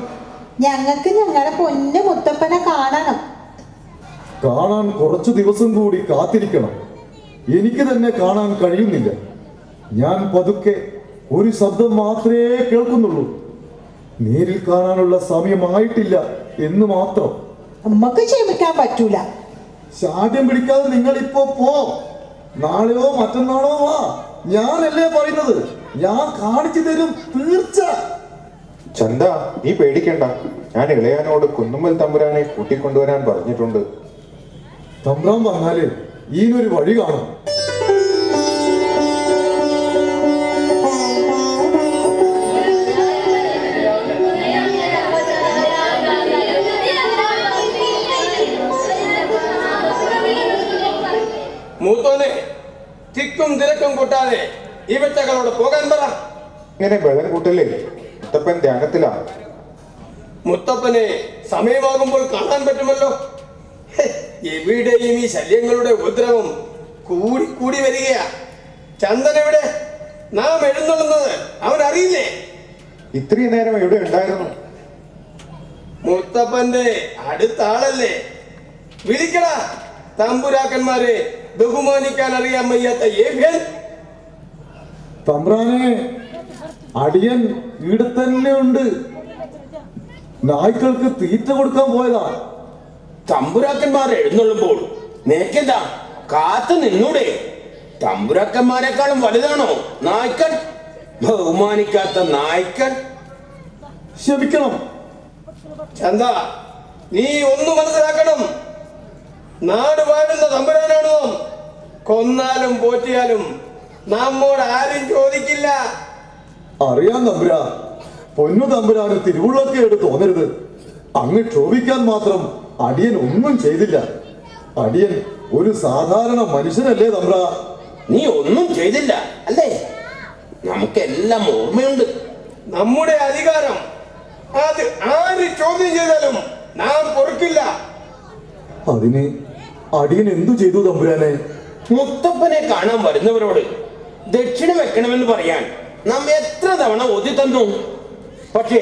ഞങ്ങൾക്ക് ഞങ്ങളുടെ പൊന്നു മുത്തപ്പനെ കാണണം. കാണാൻ കുറച്ചു ദിവസം കൂടി കാത്തിരിക്കണം. എനിക്ക് തന്നെ കാണാൻ കഴിയുന്നില്ല. ഞാൻ പതുക്കെ ഒരു ശബ്ദം മാത്രമേ കേൾക്കുന്നുള്ളൂ. നേരിൽ കാണാനുള്ള സമയമായിട്ടില്ല എന്ന് മാത്രം. നമുക്ക് ക്ഷമിക്കാൻ പറ്റൂല. ശാഠ്യം പിടിക്കാതെ നിങ്ങൾ ഇപ്പോ പോ. നാളെയോ മറ്റന്നാളോ വാ. ഞാനല്ലേ പറയുന്നത്. ഞാൻ കാണിച്ചു തരും, തീർച്ച. ചന്ത, നീ പേടിക്കണ്ട. ഞാൻ ഇളയാനോട് കുന്നുമ്മൽ തമ്പുരാനെ കൂട്ടിക്കൊണ്ടുവരാൻ പറഞ്ഞിട്ടുണ്ട്. തമ്പ്രാൻ വന്നാല് ഈനൊരു വഴി കാണും. മൂത്തോനെ, തിക്കും തിരക്കും കൂട്ടാതെ ഈ വെച്ചകളോട് പോകാൻ പറ. ഇങ്ങനെ ബലം കൂട്ടല്ലേ? മുത്തപ്പൻ ധ്യാനത്തിലാ. മുത്തപ്പനെ സമയമാകുമ്പോൾ കാണാൻ പറ്റുമല്ലോ. എവിടെയും ഈ ശല്യങ്ങളുടെ ഉപദ്രവം കൂടി കൂടി വരികയാ. ചന്ദൻ എവിടെ? നാം എഴുന്നള്ളുന്നത് അവൻ അറിയില്ലേ? ഇത്രയും നേരം എവിടെ ഉണ്ടായിരുന്നു? മുത്തപ്പന്റെ അടുത്ത ആളല്ലേ. വിളിക്കടാ തമ്പുരാക്കന്മാരെ ബഹുമാനിക്കാൻ അറിയാൻ വയ്യാത്ത ഏഭ്യൻ. തമ്പ്രാനെ, അടിയൻ ഇവിടെ തന്നെ ഉണ്ട്. നായ്ക്കൾക്ക് തീറ്റ കൊടുക്കാൻ പോയതാ. തമ്പുരാക്കന്മാർ എഴുന്നള്ളുമ്പോൾ നേക്കെന്താ കാത്തു നിന്നൂടെ? തമ്പുരാക്കന്മാരെക്കാളും വലുതാണോ നായ്ക്കൾ? ബഹുമാനിക്കാത്ത നായ്ക്കൾ. ക്ഷമിക്കണം ചന്ത, നീ ഒന്ന് മനസ്സിലാക്കണം. നാട് വാഴുന്ന തമ്പുരാനാണോ? കൊന്നാലും പോറ്റിയാലും നമ്മോട് ആരും ചോദിക്കില്ല. അറിയാൻ തമ്പുരാ. പൊന്നു തമ്പുരാന് തിരുവുള്ളക്കേട് തോന്നരുത്. അങ്ങ് ക്ഷോഭിക്കാൻ മാത്രം അടിയൻ ഒന്നും ചെയ്തില്ല. അടിയൻ ഒരു സാധാരണ മനുഷ്യനല്ലേ തമ്പ്രാ? നീ ഒന്നും ചെയ്തില്ല അല്ലേ? നമുക്കെല്ലാം ഓർമ്മയുണ്ട്. നമ്മുടെ അധികാരം അത് ആര് ചോദ്യം ചെയ്താലും നാം പൊറുക്കില്ല. അതിന് അടിയൻ എന്തു ചെയ്തു തമ്പുരാനെ? മുത്തപ്പനെ കാണാൻ വരുന്നവരോട് ദക്ഷിണ വെക്കണമെന്ന് പറയാൻ നാം എത്ര തവണ ഒതി തന്നു. പക്ഷേ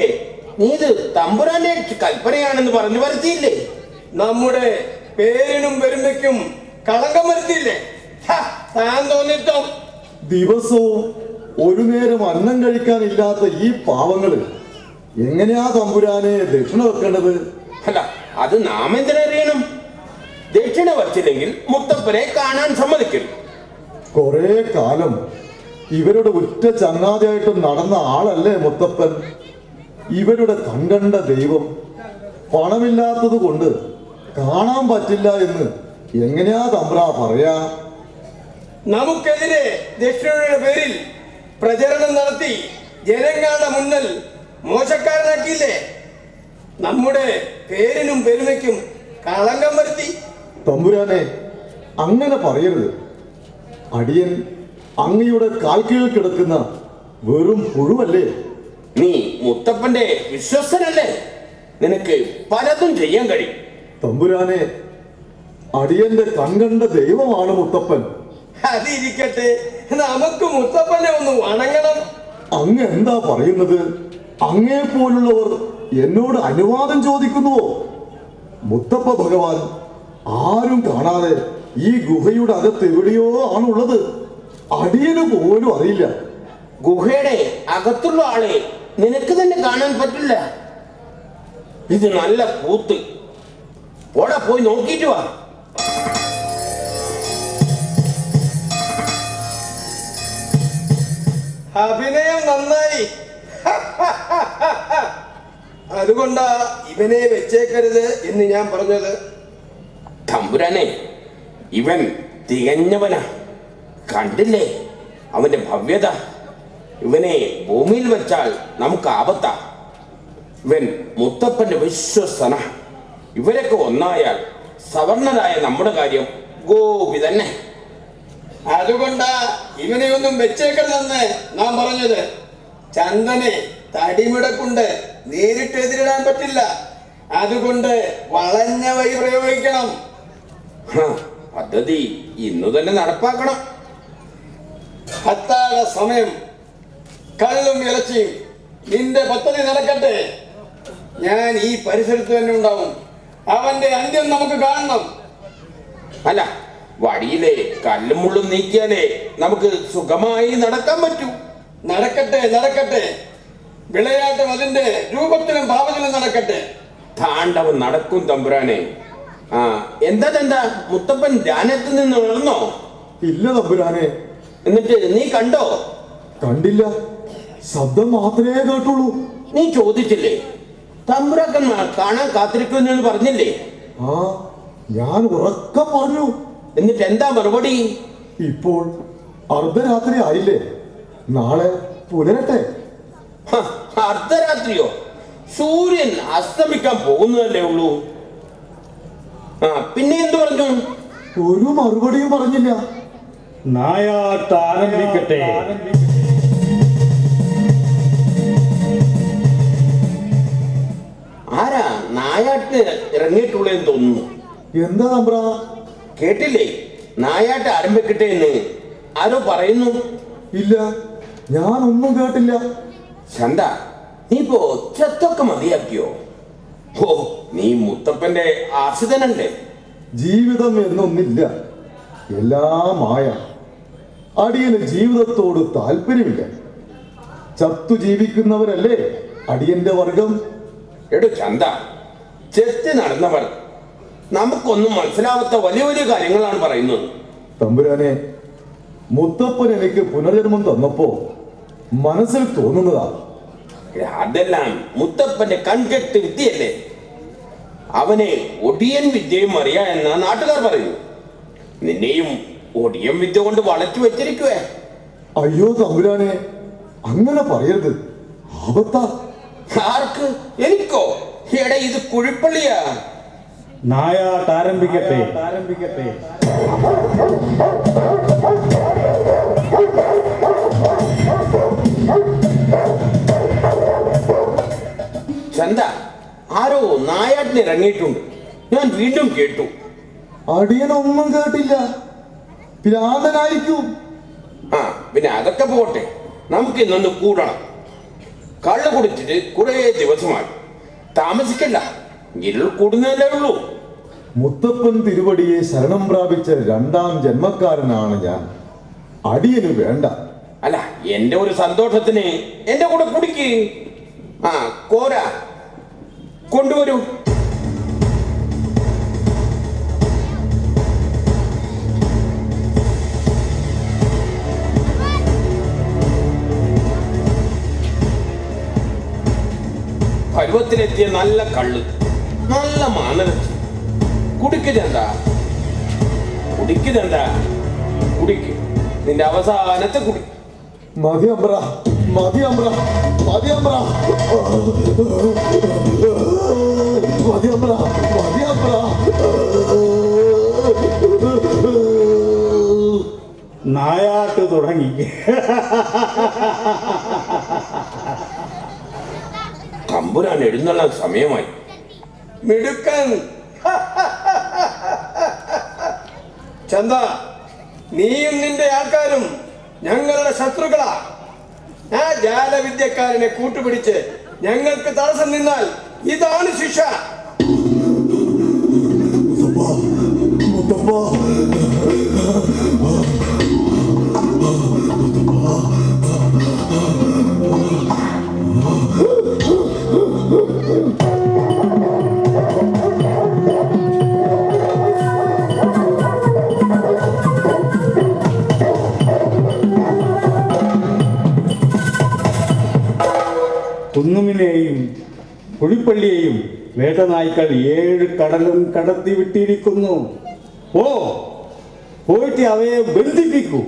നീ ഇത് തമ്പുരാന്റെ കൽപ്പനയാണെന്ന് പറഞ്ഞു വരുത്തിയില്ലേ? നമ്മുടെ പേരിനും പെരുമയ്ക്കും കളങ്കം വരുത്തിയില്ലേ? താൻ തോന്നിട്ടോ? ദിവസവും ഒരു നേരം അന്നം കഴിക്കാനില്ലാത്ത ഈ പാവങ്ങള് എങ്ങനെയാ തമ്പുരാനെ ദക്ഷിണ വെക്കേണ്ടത്? അല്ല, അത് നാം എന്തിനറിയണം? ദക്ഷിണ വച്ചില്ലെങ്കിൽ മുത്തപ്പനെ കാണാൻ സമ്മതിക്കും. കുറെ കാലം ഇവരുടെ ഉറ്റ ചങ്ങാതിയായിട്ട് നടന്ന ആളല്ലേ മുത്തപ്പൻ? ഇവരുടെ കൺകണ്ട ദൈവം. പണമില്ലാത്തത് കൊണ്ട് കാണാൻ പറ്റില്ല എന്ന് എങ്ങനെയാ തമ്പ്രാ പറയാ? നമുക്കെതിരെ ദക്ഷിണയുടെ പേരിൽ പ്രചരണം നടത്തി ജനങ്ങളുടെ മുന്നിൽ മോശക്കാരനാക്കിയില്ലേ? നമ്മുടെ പേരിനും പെരുമയ്ക്കും കളങ്കം വരുത്തി. തമ്പുരാനെ, അങ്ങനെ പറയരുത്. അടിയൻ അങ്ങയുടെ കാൽക്കീഴിൽ കിടക്കുന്ന വെറും പുഴുവല്ലേ? നീ മുത്തപ്പന്റെ വിശ്വസ്തനല്ലേ? നിനക്ക് പലതും ചെയ്യാൻ കഴിയും. തമ്പുരാനെ, അടിയന്റെ കൺകണ്ട ദൈവമാണ് മുത്തപ്പൻ. അതിരിക്കട്ടെ, നമുക്ക് മുത്തപ്പനെ ഒന്ന് വണങ്ങണം. അങ്ങ് എന്താ പറയുന്നത്? അങ്ങേ പോലുള്ളവർ എന്നോട് അനുവാദം ചോദിക്കുന്നുവോ? മുത്തപ്പ ഭഗവാൻ ആരും കാണാതെ ഈ ഗുഹയുടെ അകത്ത് എവിടെയോ ആണുള്ളത്. അടിയന് പോലും അറിയില്ല. ഗുഹയുടെ അകത്തുള്ള ആളെ നിനക്ക് തന്നെ കാണാൻ പറ്റില്ല. ഇത് നല്ല കൂത്ത്. ഓടാ, പോയി നോക്കിയിട്ട് വാ. അഭിനയം നന്നായി. അതുകൊണ്ടാ ഇവനെ വെച്ചേക്കരുത് എന്ന് ഞാൻ പറഞ്ഞത്. തമ്പുരാനെ, ഇവൻ തികഞ്ഞവനാ. കണ്ടില്ലേ അവന്റെ ഭവ്യത? ഇവനെ ഭൂമിയിൽ വെച്ചാൽ നമുക്ക് ആപത്താ. ഇവൻ മുത്തപ്പന്റെ വിശ്വസ്തന. ഇവരൊക്കെ ഒന്നായാൽ സവർണരായ നമ്മുടെ കാര്യം ഗോപി തന്നെ. അതുകൊണ്ടാ ഇവനെ ഒന്നും വെച്ചേക്കരുതെന്ന് നാം പറഞ്ഞത്. ചന്ദനെ തടിമിടക്കുണ്ട് നേരിട്ട് എതിരിടാൻ പറ്റില്ല. അതുകൊണ്ട് വളഞ്ഞ വഴി പ്രയോഗിക്കണം. പദ്ധതി ഇന്നു തന്നെ നടപ്പാക്കണം. അത്താഴ സമയം കള്ളും ഇറച്ചിയും. നിന്റെ പദ്ധതി നടക്കട്ടെ. ഞാൻ ഈ പരിസരത്ത് തന്നെ ഉണ്ടാവും. അവന്റെ അന്ത്യം നമുക്ക് കാണണം. അല്ല, വടിയിലെ കല്ലും മുള്ളും നീക്കിയാലേ നമുക്ക് സുഖമായി നടക്കാൻ പറ്റൂ. നടക്കട്ടെ, നടക്കട്ടെ. വിളയാട്ടം അതിന്റെ രൂപത്തിലും ഭാവത്തിലും നടക്കട്ടെ. താണ്ഡവം നടക്കും തമ്പുരാനെ. എന്താ മുത്തപ്പൻ ധ്യാനത്തിൽ നിന്ന് ഉണർന്നോ? ഇല്ല തമ്പുരാനെ. എന്നിട്ട് നീ കണ്ടോ? കണ്ടില്ല, ശബ്ദം മാത്രമേ കേട്ടുള്ളൂ. നീ ചോദിച്ചില്ലേ? തമ്പുരാക്കന്മാർ കാണാൻ കാത്തിരിക്കുമെന്ന് പറഞ്ഞില്ലേ? ഞാൻ ഉറക്കം പറഞ്ഞു. എന്നിട്ട് എന്താ മറുപടി? ഇപ്പോൾ അർദ്ധരാത്രി ആയില്ലേ, നാളെ പുലരട്ടെ. അർദ്ധരാത്രിയോ? സൂര്യൻ അസ്തമിക്കാൻ പോകുന്നതല്ലേ ഉള്ളൂ. പിന്നെ എന്തു പറഞ്ഞു? ഒരു മറുപടിയും പറഞ്ഞില്ല. നായാട്ട് ആരംഭിക്കട്ടെ. ആരാ നായാട്ടിന് ഇറങ്ങിയിട്ടുള്ളതെന്ന് തോന്നുന്നു. എന്താ തമ്പ്ര? കേട്ടില്ലേ? നായാട്ട് ആരംഭിക്കട്ടെ എന്ന് ആരോ പറയുന്നു. ഇല്ല, ഞാനൊന്നും കേട്ടില്ല. ചന്ത, നീ ഇപ്പോ ചെത്തൊക്കെ മതിയാക്കിയോ? ഓ, നീ മുത്തപ്പന്റെ ആശ്രിതനല്ലേ? ജീവിതം എന്നൊന്നില്ല, എല്ലാം മായ. അടിയന് ജീവിതത്തോട് താല്പര്യമില്ല. ചത്തു ജീവിക്കുന്നവരല്ലേ അടിയന്റെ വർഗം. എടോ ചന്ത, ചെത്തി നടന്നവർ നമുക്കൊന്നും മനസ്സിലാവാത്ത വലിയ വലിയ കാര്യങ്ങളാണ് പറയുന്നത്. തമ്പുരാനെ, മുത്തപ്പൻ എനിക്ക് പുനർജന്മം തന്നപ്പോ മനസ്സിൽ തോന്നുന്നതാ. അതെല്ലാം മുത്തപ്പന്റെ കൺകെട്ട് വിദ്യയല്ലേ. അവനെ ഒടിയൻ വിദ്യയും അറിയാ എന്നാ നാട്ടുകാർ പറയുന്നു. നിന്നെയും ഒടിയൻ വിദ്യ കൊണ്ട് വളച്ചു വെച്ചിരിക്കുവേ. അയ്യോ തമ്പുരാനെ, അങ്ങനെ പറയരുത്, ആപത്താ. ആർക്ക്? എനിക്കോ? എടാ, ഇത് കുഴിപ്പള്ളിയാ. നായാട്ട് ആരംഭിക്കട്ടെ. ചന്ത, ആരോ നായാട്ടിന് ഇറങ്ങിയിട്ടുണ്ട്. ഞാൻ വീണ്ടും കേട്ടു. അടിയനൊന്നും കേട്ടില്ല. ഭ്രാന്തനായിരിക്കും. പിന്നെ അതൊക്കെ പോട്ടെ, നമുക്ക് ഇന്നൊന്ന് കൂടണം. കള്ളു കുടിച്ചിട്ട് കുറെ ദിവസമായി. താമസിക്കല്ല, ഇരുൾ കൂടുന്നതല്ലേ ഉള്ളൂ. മുത്തപ്പൻ തിരുവടിയെ ശരണം പ്രാപിച്ച രണ്ടാം ജന്മക്കാരനാണ് ഞാൻ. അടിയന് വേണ്ട. അല്ല, എന്റെ ഒരു സന്തോഷത്തിന് എന്റെ കൂടെ കുടിക്ക്. കോര കൊണ്ടുവരൂ. പരുവത്തിലെത്തിയ നല്ല കള്ള്, നല്ല മാനരച്ച്. കുടിക്കുതെന്താ? കുടിക്ക്. നിന്റെ അവസാനത്തെ കുടി. മതി അമ്പ്ര, മതി അമ്പ്ര, മതി അമ്പ്ര, മതി അമ്പ്ര, മതി അമ്പ്ര. നായാട്ട് തുടങ്ങി. തമ്പുരാൻ എഴുന്നള്ളാൻ സമയമായി. മിടുക്കൻ. ചന്ത, നീയും നിന്റെ ആൾക്കാരും ഞങ്ങളുടെ ശത്രുക്കളാ. ആ ജാലവിദ്യക്കാരനെ കൂട്ടുപിടിച്ച് ഞങ്ങൾക്ക് തടസ്സം നിന്നാൽ ഇതാണ് ശിക്ഷ. പുലിപ്പള്ളിയെയും വേട്ടനായ്ക്കൾ 7 കടലും കടത്തി വിട്ടിരിക്കുന്നു. പോയിട്ട് അവയെ ബന്ധിപ്പിക്കൂ.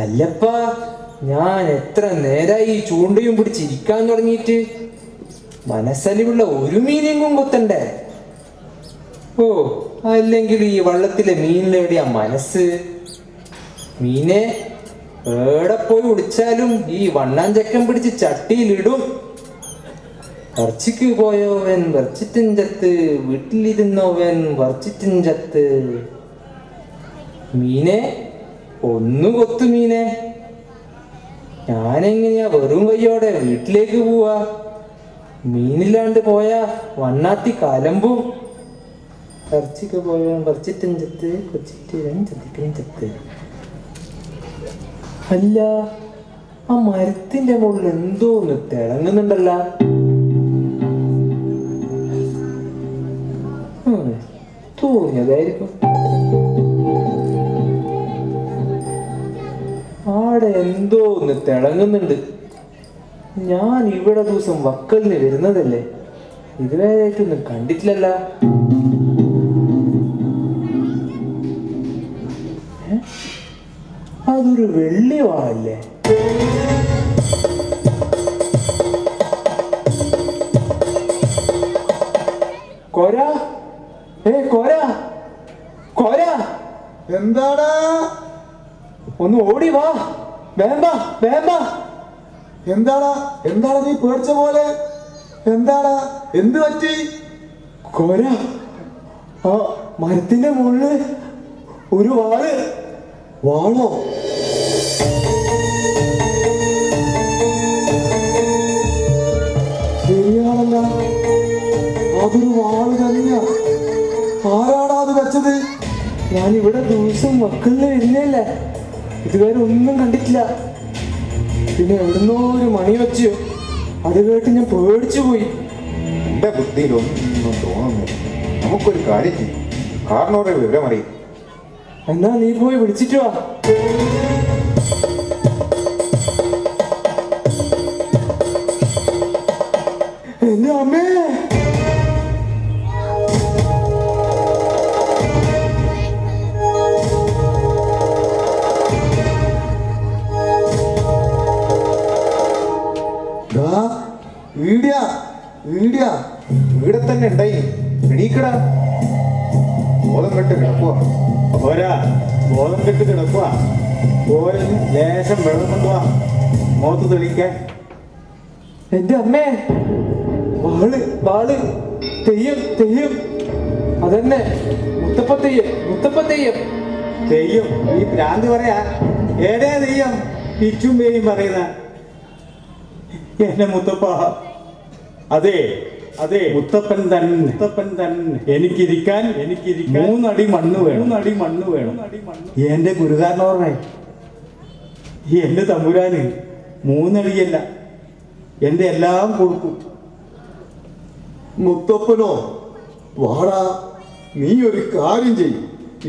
അല്ലപ്പാ, ഞാൻ എത്ര നേരായി ഈ ചൂണ്ടയും പിടിച്ചിരിക്കാൻ തുടങ്ങിയിട്ട്. മനസ്സലിവുള്ള ഒരു മീനെങ്കും കൊത്തണ്ടേ? അല്ലെങ്കിൽ ഈ വള്ളത്തിലെ മീനിലെവിടെയാ മനസ്സ്? മീനെ എവിടെ പോയി ഒളിച്ചാലും ഈ വണ്ണാഞ്ചക്കം പിടിച്ച് ചട്ടിയിലിടും. വർച്ചിക്ക് പോയോവൻ വർച്ചിറ്റും ചത്ത്, വീട്ടിലിരുന്നോവൻ വർച്ചിറ്റും ചത്ത്. മീനെ ഒന്ന് കൊത്തു മീനെ. ഞാനെങ്ങനെയാ വെറും കയ്യോടെ വീട്ടിലേക്ക് പോവാ? മീനില്ലാണ്ട് പോയാ വണ്ണാത്തി കലമ്പും. ഇറച്ചിക്ക് പോയവൻ പറിച്ചിട്ടും ചത്ത്, കൊച്ചിട്ടും ചത്തിക്കും ചത്ത്. അല്ല, ആ മരത്തിന്റെ മുകളിൽ എന്തോ ഒന്ന് തിളങ്ങുന്നുണ്ടല്ല. തോന്നിയതായിരിക്കും. ആടെ എന്തോ ഒന്ന് തിളങ്ങുന്നുണ്ട്. ഞാൻ ഇവിടെ ദിവസം വക്കലിന് വരുന്നതല്ലേ, ഇതുവരെയായിട്ടൊന്നും കണ്ടിട്ടില്ലല്ല. അതൊരു വെള്ളി വാളല്ലേ? കൊര, കൊര, കൊര. എന്താടാ? ഒന്ന് ഓടി വാ, വേണ്ട വേണ്ട. എന്താടാ എന്താടാ നീ പേടിച്ച പോലെ? എന്താടാ, എന്ത് പറ്റി? കൊര, ആ മരത്തിന്റെ മുകളില് ഒരു വാള്. വാളോ? ശരിയാണല്ല, അതൊരു വാള് തന്നെയാ. ആരാടാ അത് വെച്ചത്? ഞാനിവിടെ ദിവസം മക്കളിൽ വരുന്നല്ലേ, ഇതുവരെ ഒന്നും കണ്ടിട്ടില്ല. പിന്നെ എവിടുന്നോ ഒരു മണി വെച്ചു, അത് കേട്ട് ഞാൻ പേടിച്ചു പോയി. എന്റെ ബുദ്ധിയിൽ ഒന്നും തോന്നുന്നില്ല. നമുക്കൊരു കാര്യം ചെയ്യും, കാരണവരെ വിവരം അറിയും. എന്നാ നീ പോയി വിളിച്ചിട്ട് വാ. എന്റെ അമ്മേ, ഇവിടെ തന്നെ ഉണ്ടായി. എണീക്കടാ, ബോധം കെട്ട് കിടക്കുക. ബോധം കെട്ട് കിടക്കുക. ഓരോ ലേശം വെള്ളം കൊണ്ടുപോവാ മുഖത്ത് തെളിക്കാൻ. എന്റെ അമ്മേ, വാള് വാള്, തെയ്യം തെയ്യം. അതന്നെ, മുത്തപ്പ തെയ്യം, മുത്തപ്പ തെയ്യം. തെയ്യം? ഈ ഭ്രാന്ത് പറയാ. ഏടേ തെയ്യം? പിച്ചും പേയും പറയുന്ന എന്നെ മുത്തപ്പ. അതെ അതെ, മുത്തപ്പൻ തന്നെ. എനിക്കിരിക്കാൻ 3 അടി മണ്ണ് വേണം. എന്റെ ഗുരുകാരൻ പറഞ്ഞേ, എന്റെ തമ്പുരാന് 3 അടിയല്ല, എന്റെ എല്ലാം കൊടുക്കും. മുത്തപ്പനോ, വാടാ, നീ ഒരു കാര്യം ചെയ്യും.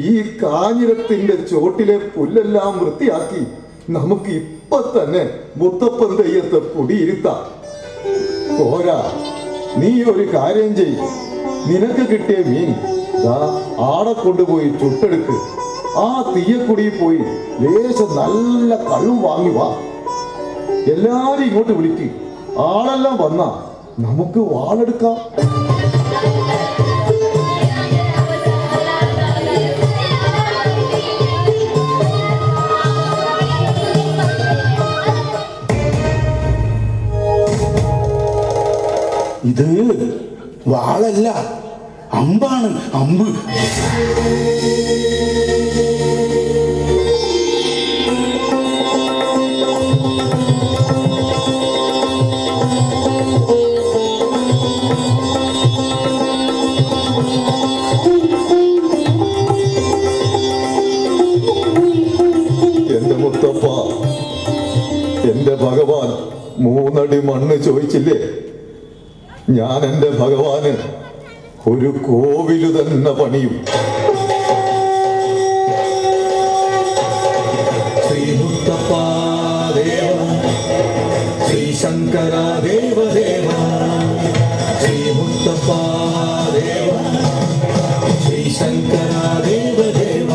ഈ കാഞ്ഞിരത്തിന്റെ ചോട്ടിലെ പുല്ലെല്ലാം വൃത്തിയാക്കി നമുക്ക് ഇപ്പൊ തന്നെ മുത്തപ്പൻ തെയ്യത്തെ പൊടിയിരുത്താം. പോരാ, നീ ഒരു കാര്യം ചെയ്യും. നിനക്ക് കിട്ടിയ മീൻ ആടെ കൊണ്ടുപോയി ചുട്ടെടുക്ക്. ആ തീയക്കുടിയിൽ പോയി ലേശം നല്ല കള്ളും വാങ്ങി വാ. എല്ലാരും ഇങ്ങോട്ട് വിളിക്ക്. ആളെല്ലാം വന്നാ നമുക്ക് വാളെടുക്കാം. ഇത് വാളല്ല, അമ്പാണ്, അമ്പ്. മൂന്നടി മണ്ണ് ചോദിച്ചില്ലേ? ഞാൻ എൻ്റെ ഭഗവാന് ഒരു കോവില് തന്നെ പണിയും. ശ്രീമുത്തപ്പാ ദേവ, ശ്രീ ശങ്കര ദേവദേവ, ശ്രീമുത്തപ്പാ ദേവ, ശ്രീ ശങ്കര ദേവദേവ.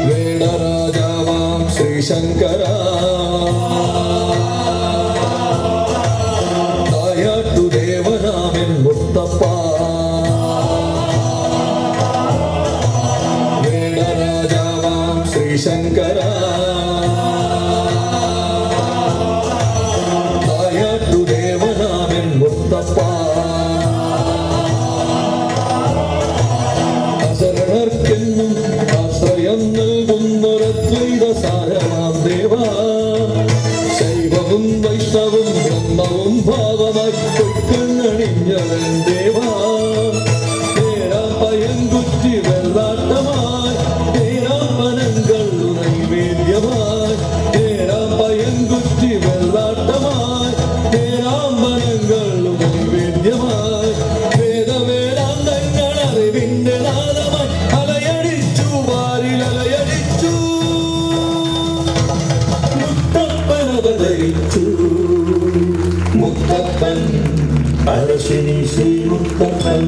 വേടരാജാവാം ശ്രീശങ്കര, തായാട്ടുദേവനാമൻ മുത്തപ്പ. വേടരാജാവാം ശ്രീശങ്കര, തായാട്ടുദേവനാമൻ മുത്തപ്പ. അശരണർക്കെന്നും ആശ്രയം നൽകുന്നൊരദ്വൈത സാരമാം ദേവ, ശൈവവും വൈഷ്ണവും ബ്രഹ്മവും ഭാവമായി പൊയ്ക്കണ്ണണിഞ്ഞവൻ ദേവ. തേരാം പയങ്കുറ്റി വെള്ളാട്ടമായി, തേരാം പനങ്കള്ളു നൈവേദ്യമായി. തേരാം പയങ്കുറ്റി വെള്ളാട്ടമായി, തേരാം പനങ്കള്ളു നൈവേദ്യമായി. വേദവേദാന്തങ്ങൾ അറിവിന്റെ നാദമായി അലയടിച്ചു, വാരിൽ അലയടിച്ചു. മുത്തപ്പൻ അവതരിച്ചു, മുത്തപ്പൻ പരശിനി ശ്രീ മുത്തപ്പൻ.